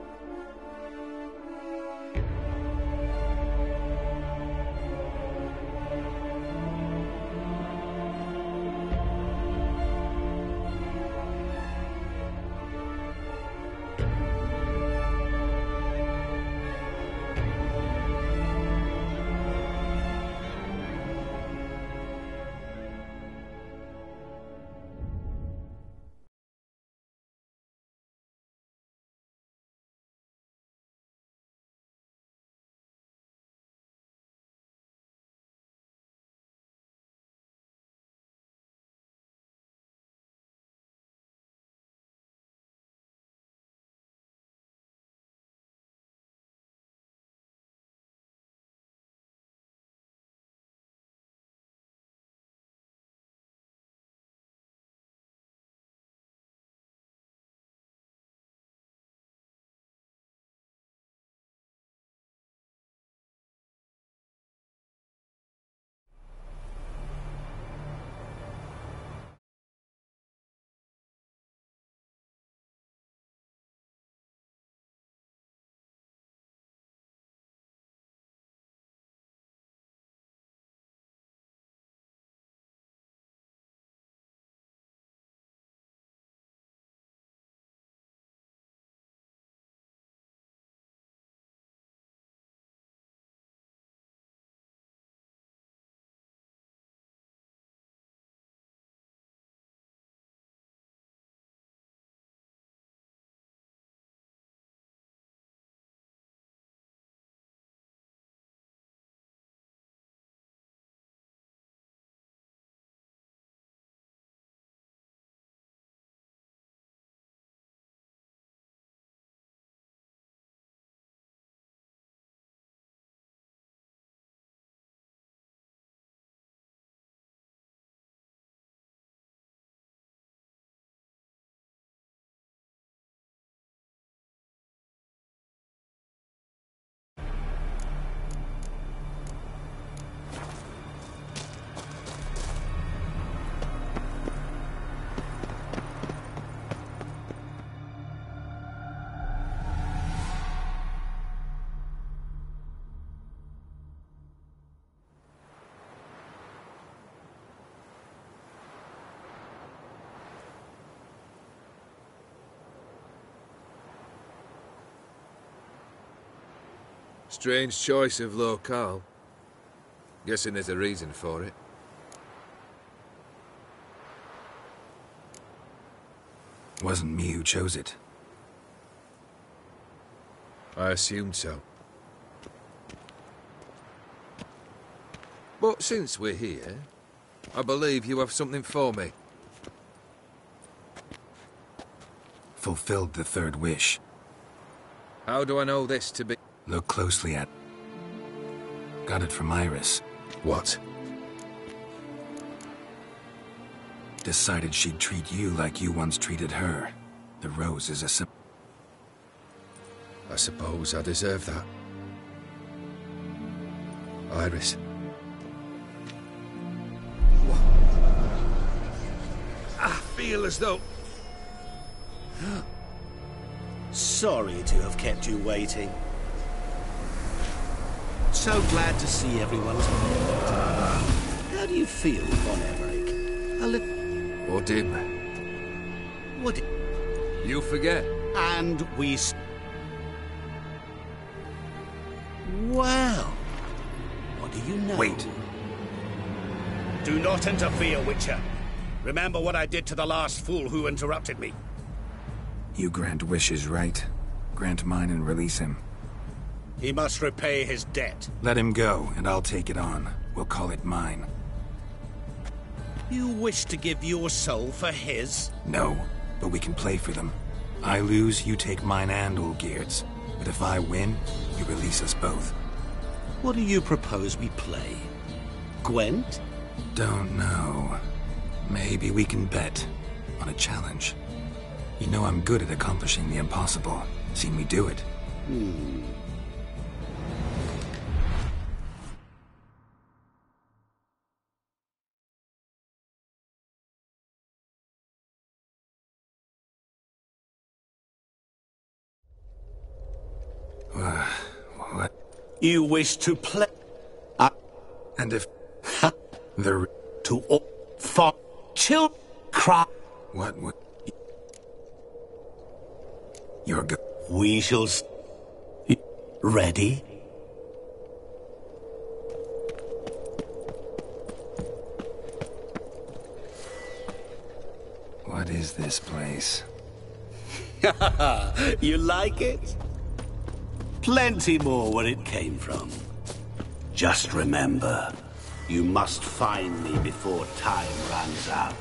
Strange choice of locale. Guessing there's a reason for it. Wasn't me who chose it. I assumed so. But since we're here, I believe you have something for me. Fulfilled the third wish. How do I know this to be? Look closely at... Got it from Iris. What? Decided she'd treat you like you once treated her. The rose is a I suppose I deserve that. Iris. What? I feel as though... Sorry to have kept you waiting. So glad to see everyone's here. How do you feel, Von Emmerich? A little... Or dim. What? You forget. And we... Well... What do you know? Wait. Do not interfere, Witcher. Remember what I did to the last fool who interrupted me. You grant wishes, right? Grant mine and release him. He must repay his debt. Let him go, and I'll take it on. We'll call it mine. You wish to give your soul for his? No, but we can play for them. I lose, you take mine and Olgierd's. But if I win, you release us both. What do you propose we play? Gwent? Don't know. Maybe we can bet on a challenge. You know I'm good at accomplishing the impossible. Seen me do it. What? You wish to play? And if... the... to all... for... children... cry... What? You're good. We shall... Ready? What is this place? You like it? Plenty more where it came from. Just remember, you must find me before time runs out.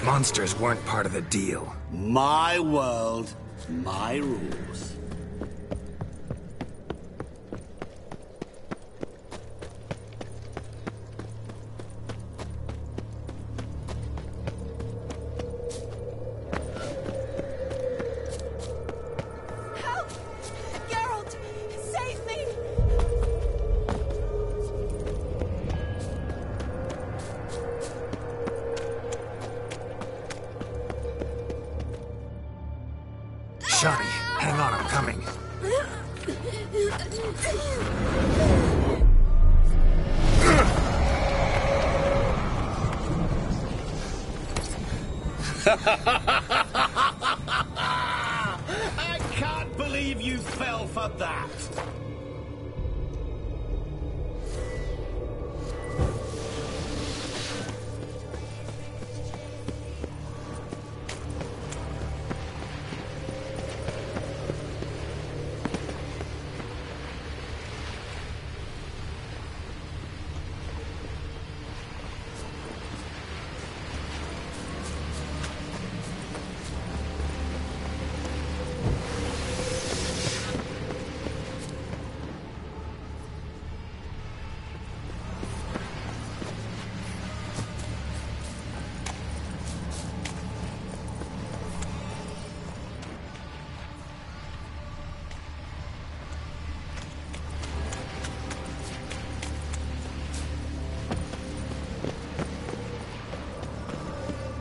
Monsters weren't part of the deal. My world, my rules. Help! Geralt! Save me! Shani, hang on, I'm coming. I can't believe you fell for that.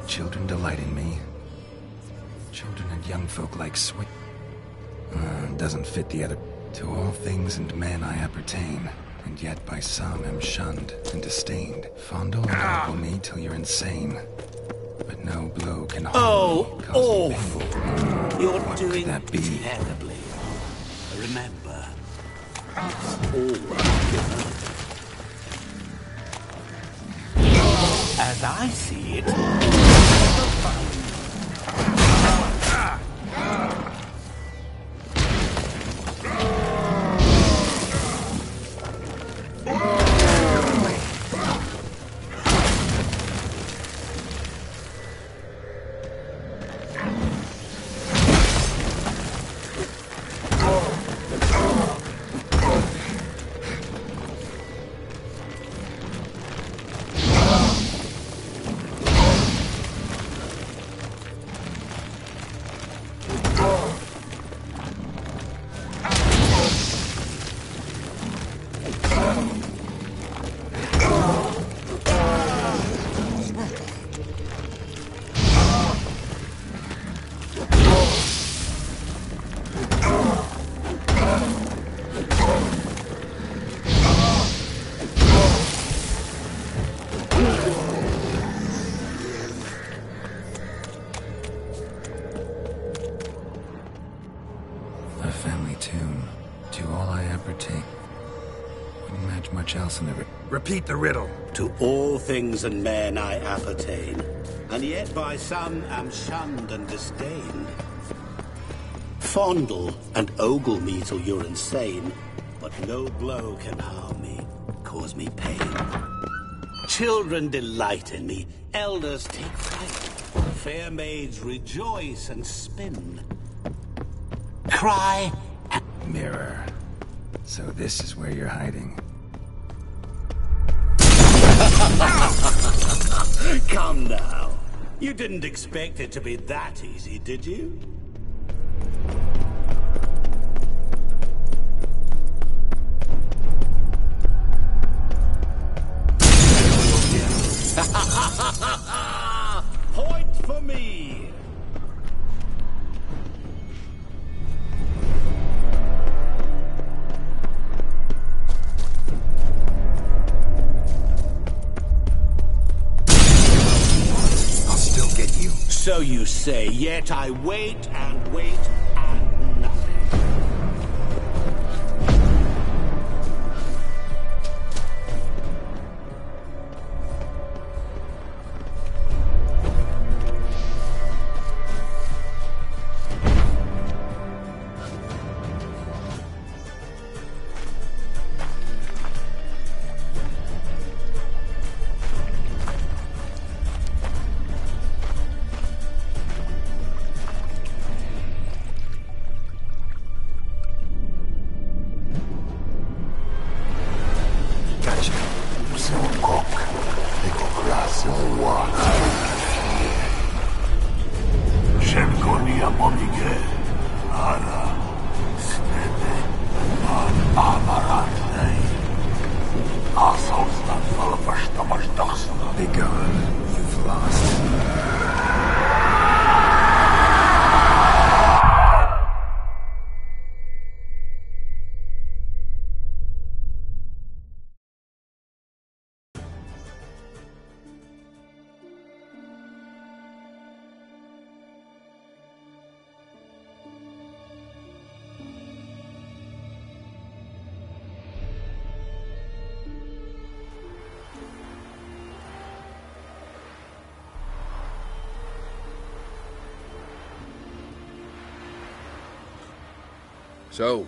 Children delight in me. Children and young folk like sweet. Doesn't fit the other. To all things and men I appertain, and yet by some am shunned and disdained. Fondle and ogle me till you're insane, but no blow can harm me, cause me pain. You're What doing could that be? terribly. Remember, it's all as I see it, a family tune. To all I appertain. Wouldn't match much else in the... Repeat the riddle. To all things and men I appertain, and yet by some am shunned and disdained. Fondle and ogle me till you're insane, but no blow can harm me, cause me pain. Children delight in me, elders take fright, fair maids rejoice and spin. Cry and... Mirror. So this is where you're hiding. Come now. You didn't expect it to be that easy, did you? Point for me! So you say, yet I wait and wait and nothing. So,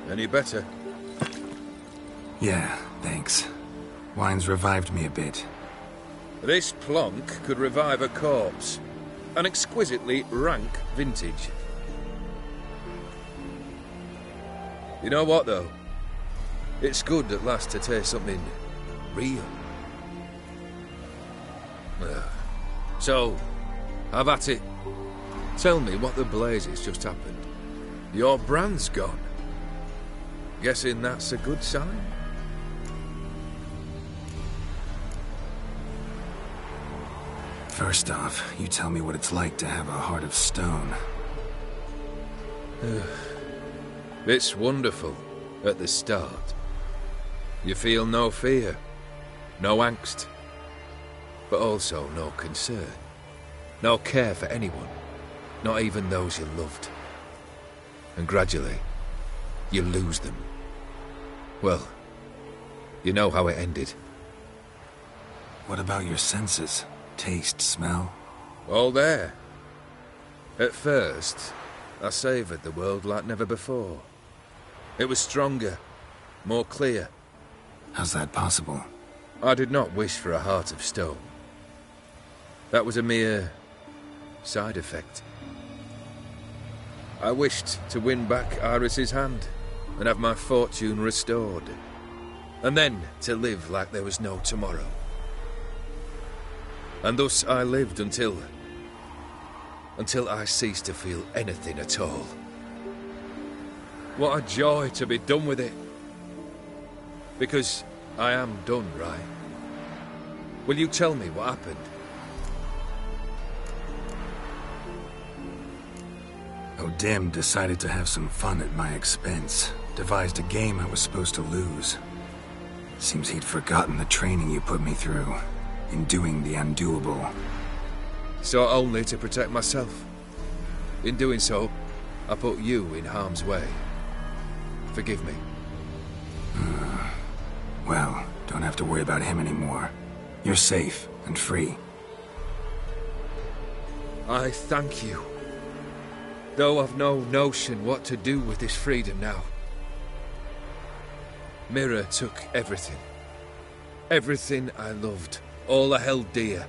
any better? Yeah, thanks. Wine's revived me a bit. This plonk could revive a corpse. An exquisitely rank vintage. You know what, though? It's good at last to taste something real. So, have at it. Tell me what the blazes just happened. Your brand's gone. Guessing that's a good sign? First off, you tell me what it's like to have a heart of stone. It's wonderful at the start. You feel no fear, no angst, but also no concern. No care for anyone, not even those you loved. And gradually, you lose them. Well, you know how it ended. What about your senses? Taste, smell? All there. At first, I savoured the world like never before. It was stronger, more clear. How's that possible? I did not wish for a heart of stone. That was a mere side effect. I wished to win back Iris's hand and have my fortune restored. And then to live like there was no tomorrow. And thus I lived until I ceased to feel anything at all. What a joy to be done with it. Because I am done, right? Will you tell me what happened? O'Dim decided to have some fun at my expense. Devised a game I was supposed to lose. Seems he'd forgotten the training you put me through in doing the undoable. So only to protect myself. In doing so, I put you in harm's way. Forgive me. Well, don't have to worry about him anymore. You're safe and free. I thank you. Though I've no notion what to do with this freedom now. Mira took everything. Everything I loved. All I held dear.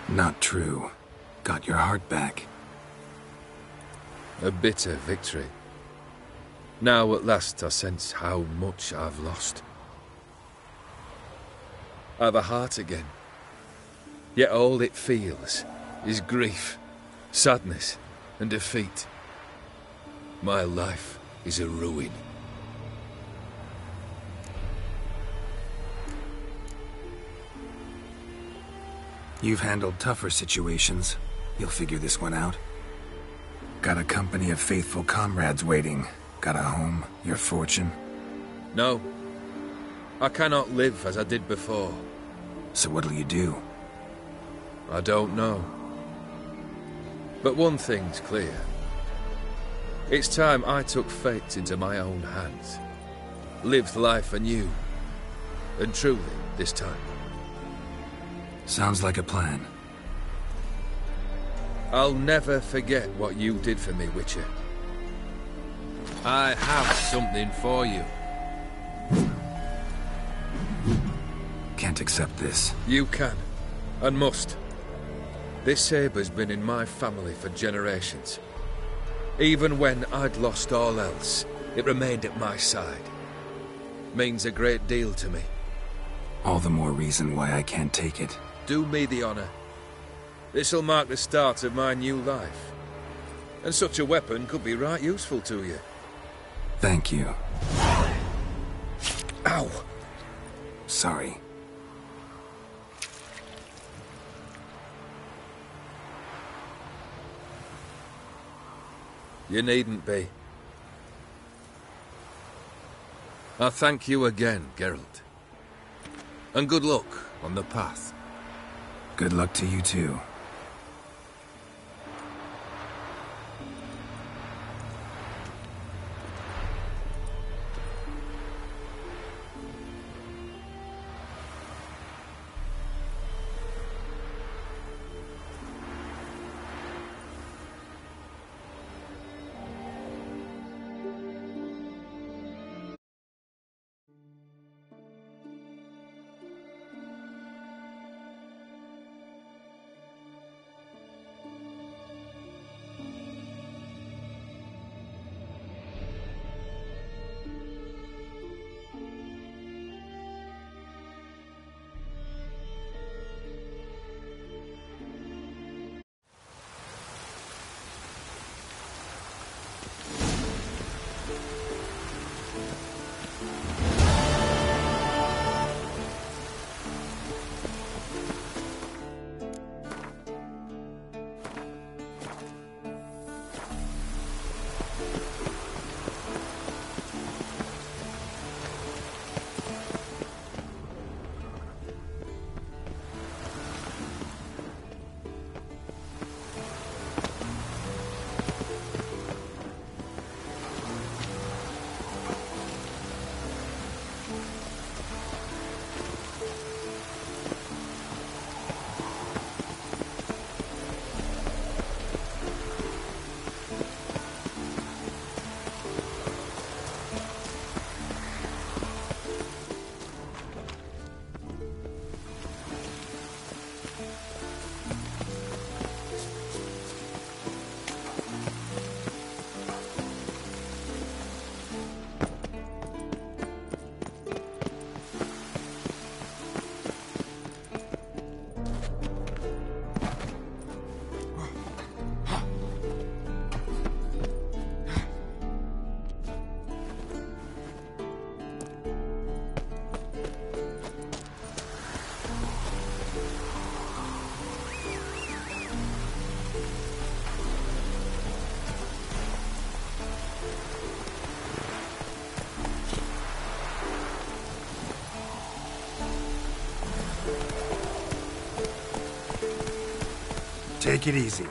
Not true. Got your heart back. A bitter victory. Now at last I sense how much I've lost. I've a heart again. Yet all it feels is grief, sadness, and defeat. My life is a ruin. You've handled tougher situations. You'll figure this one out. Got a company of faithful comrades waiting. Got a home, your fortune. No. I cannot live as I did before. So what'll you do? I don't know. But one thing's clear. It's time I took fate into my own hands. Lived life anew. And truly, this time. Sounds like a plan. I'll never forget what you did for me, Witcher. I have something for you. Can't accept this. You can, and must. This sabre's been in my family for generations. Even when I'd lost all else, it remained at my side. Means a great deal to me. All the more reason why I can't take it. Do me the honor. This'll mark the start of my new life. And such a weapon could be right useful to you. Thank you. Ow! Sorry. You needn't be. I thank you again, Geralt. And good luck on the path. Good luck to you too. Take it easy.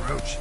Roach.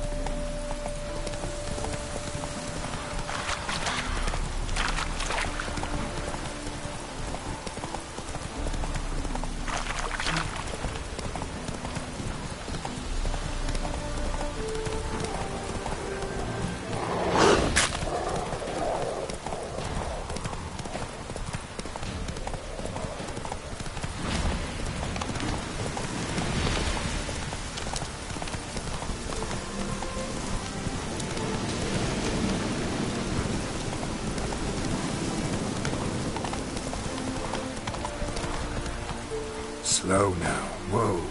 Slow now. Whoa.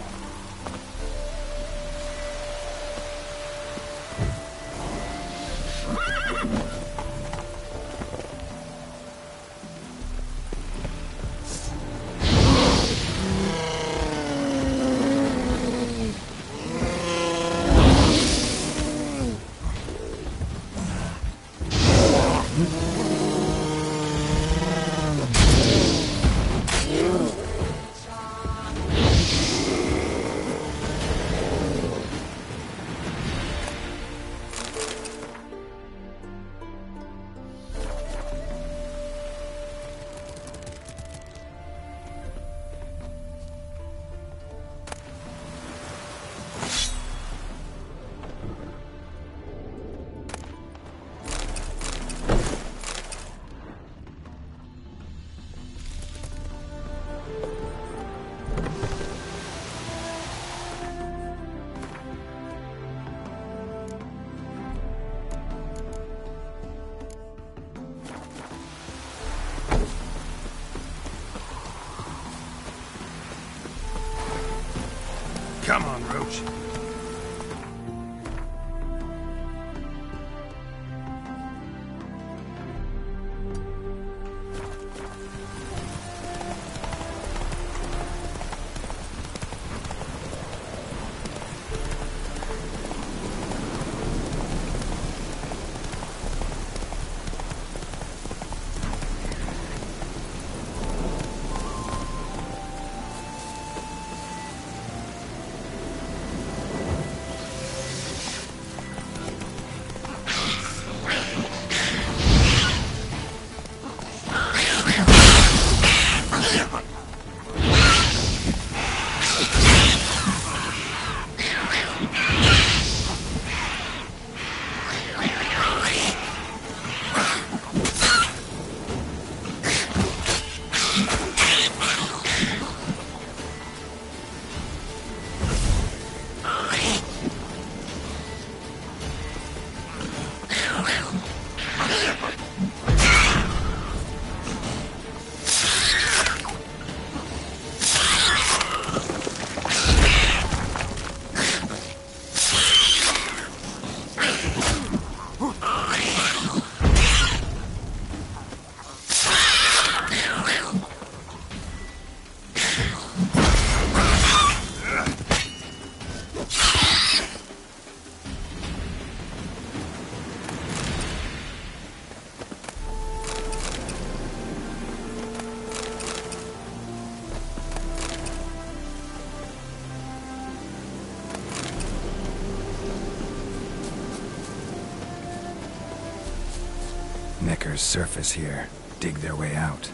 Come on, Roach. Neckers surface here, dig their way out.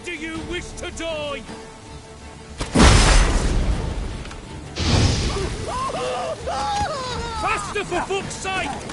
do you wish to die? Faster, for fuck's sake!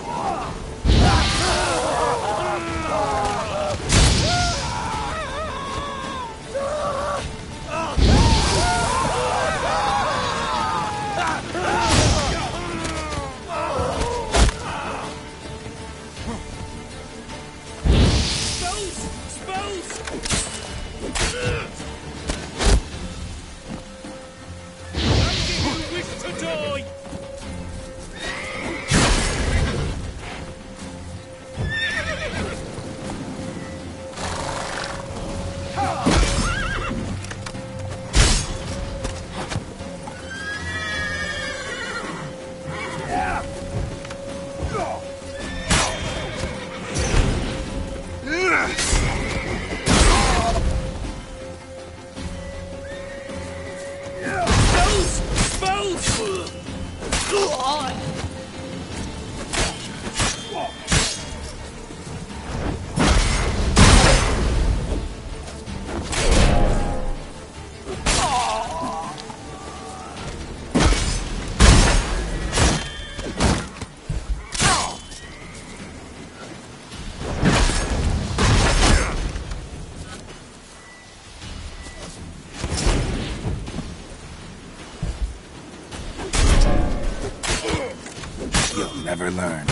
Never learn.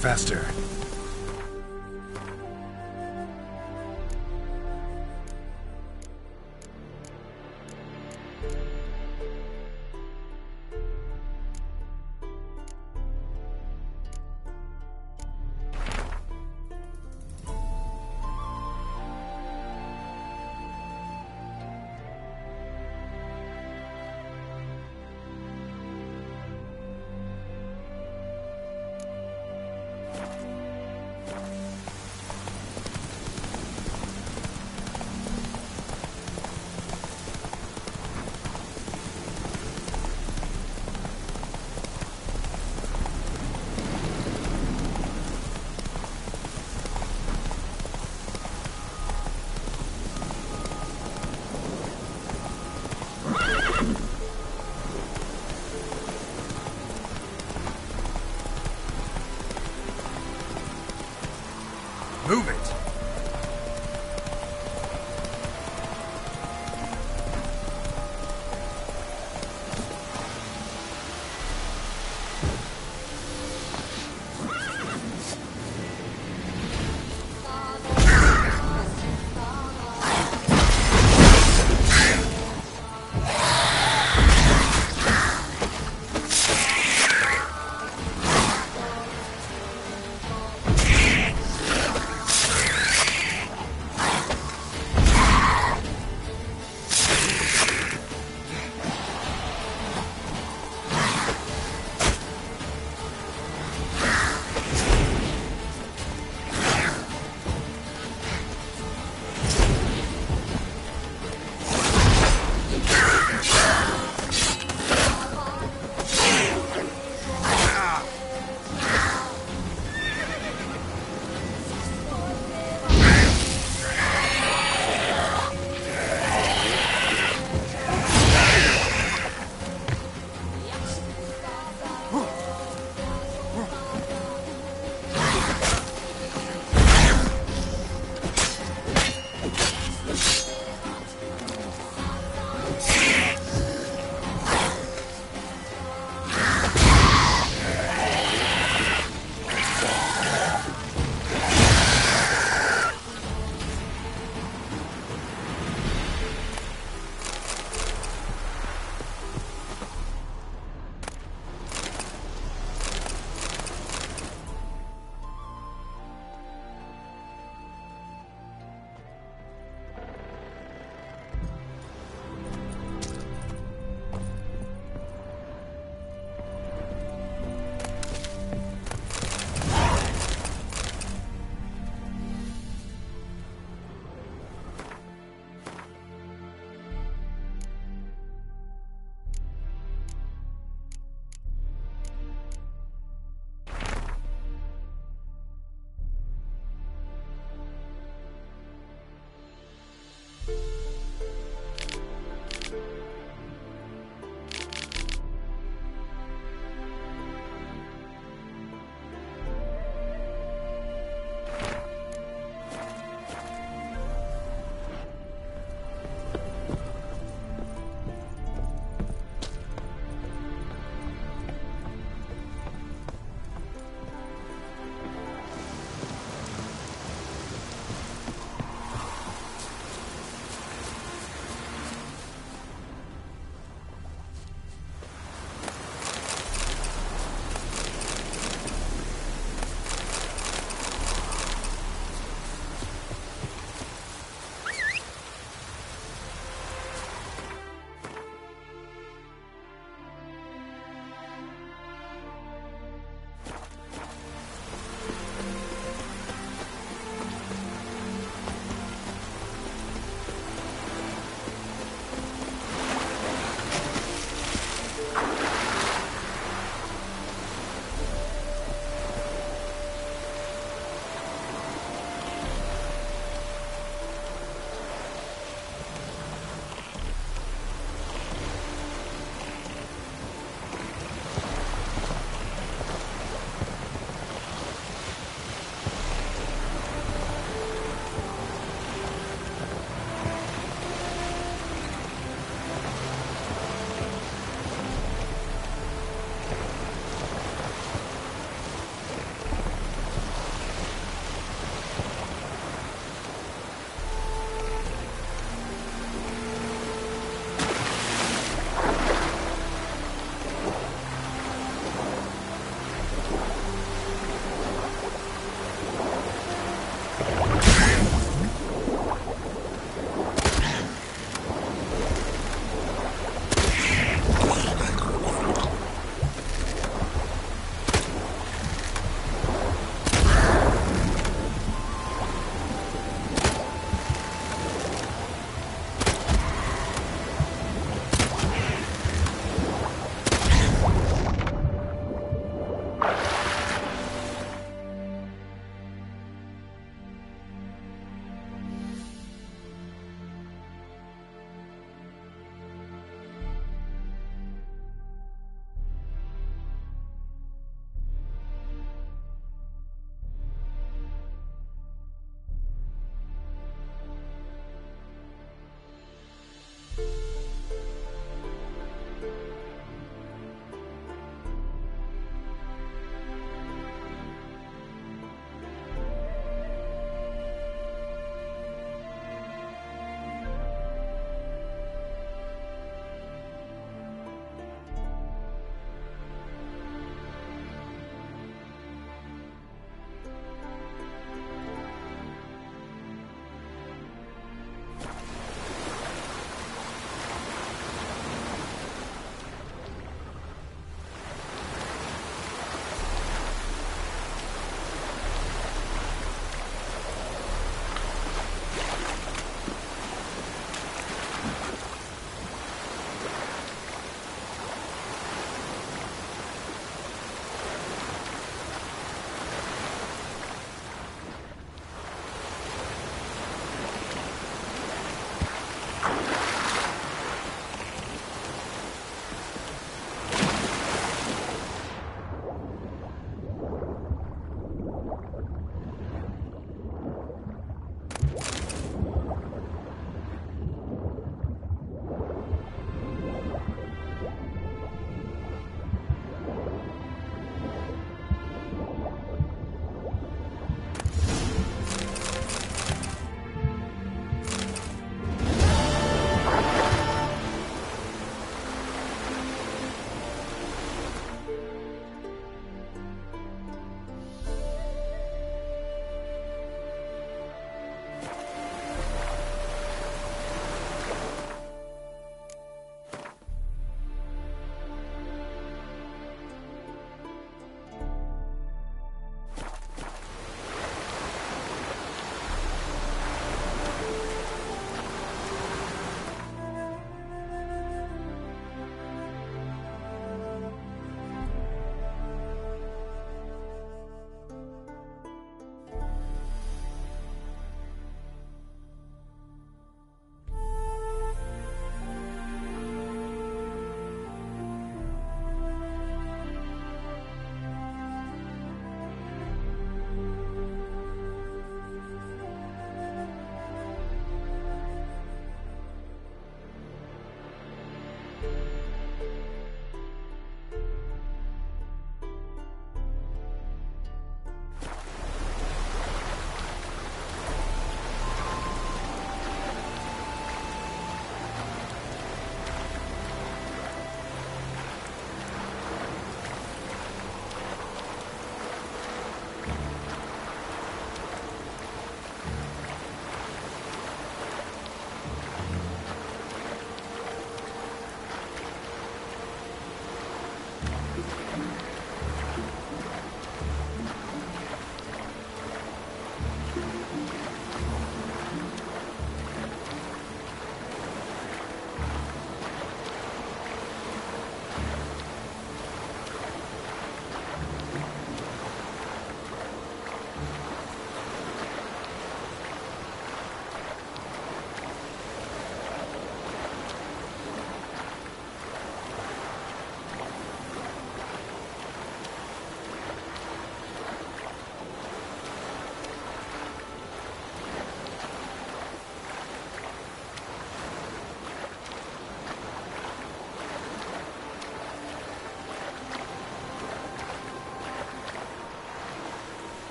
Faster.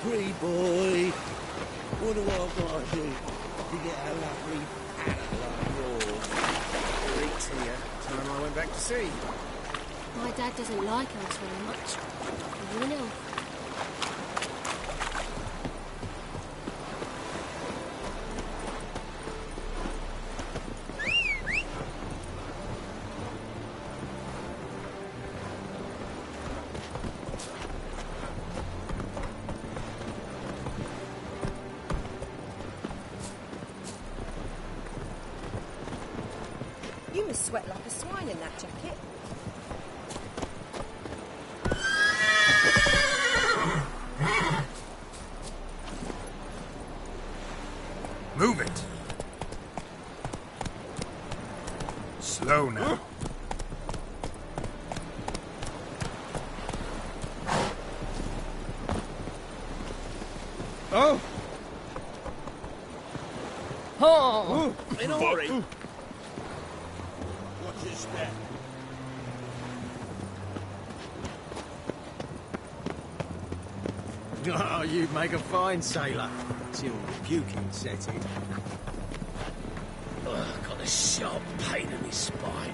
Free boy. What do I gotta do to get a lovely hat like yours? Great to you. Time I went back to sea. My dad doesn't like us very much. You know. You must sweat like a swine in that jacket. Move it. Slow now. Oh! Oh! In a hurry. Watch your step. Oh, you'd make a fine sailor. Till the puking set in. Ugh, got a sharp pain in my spine.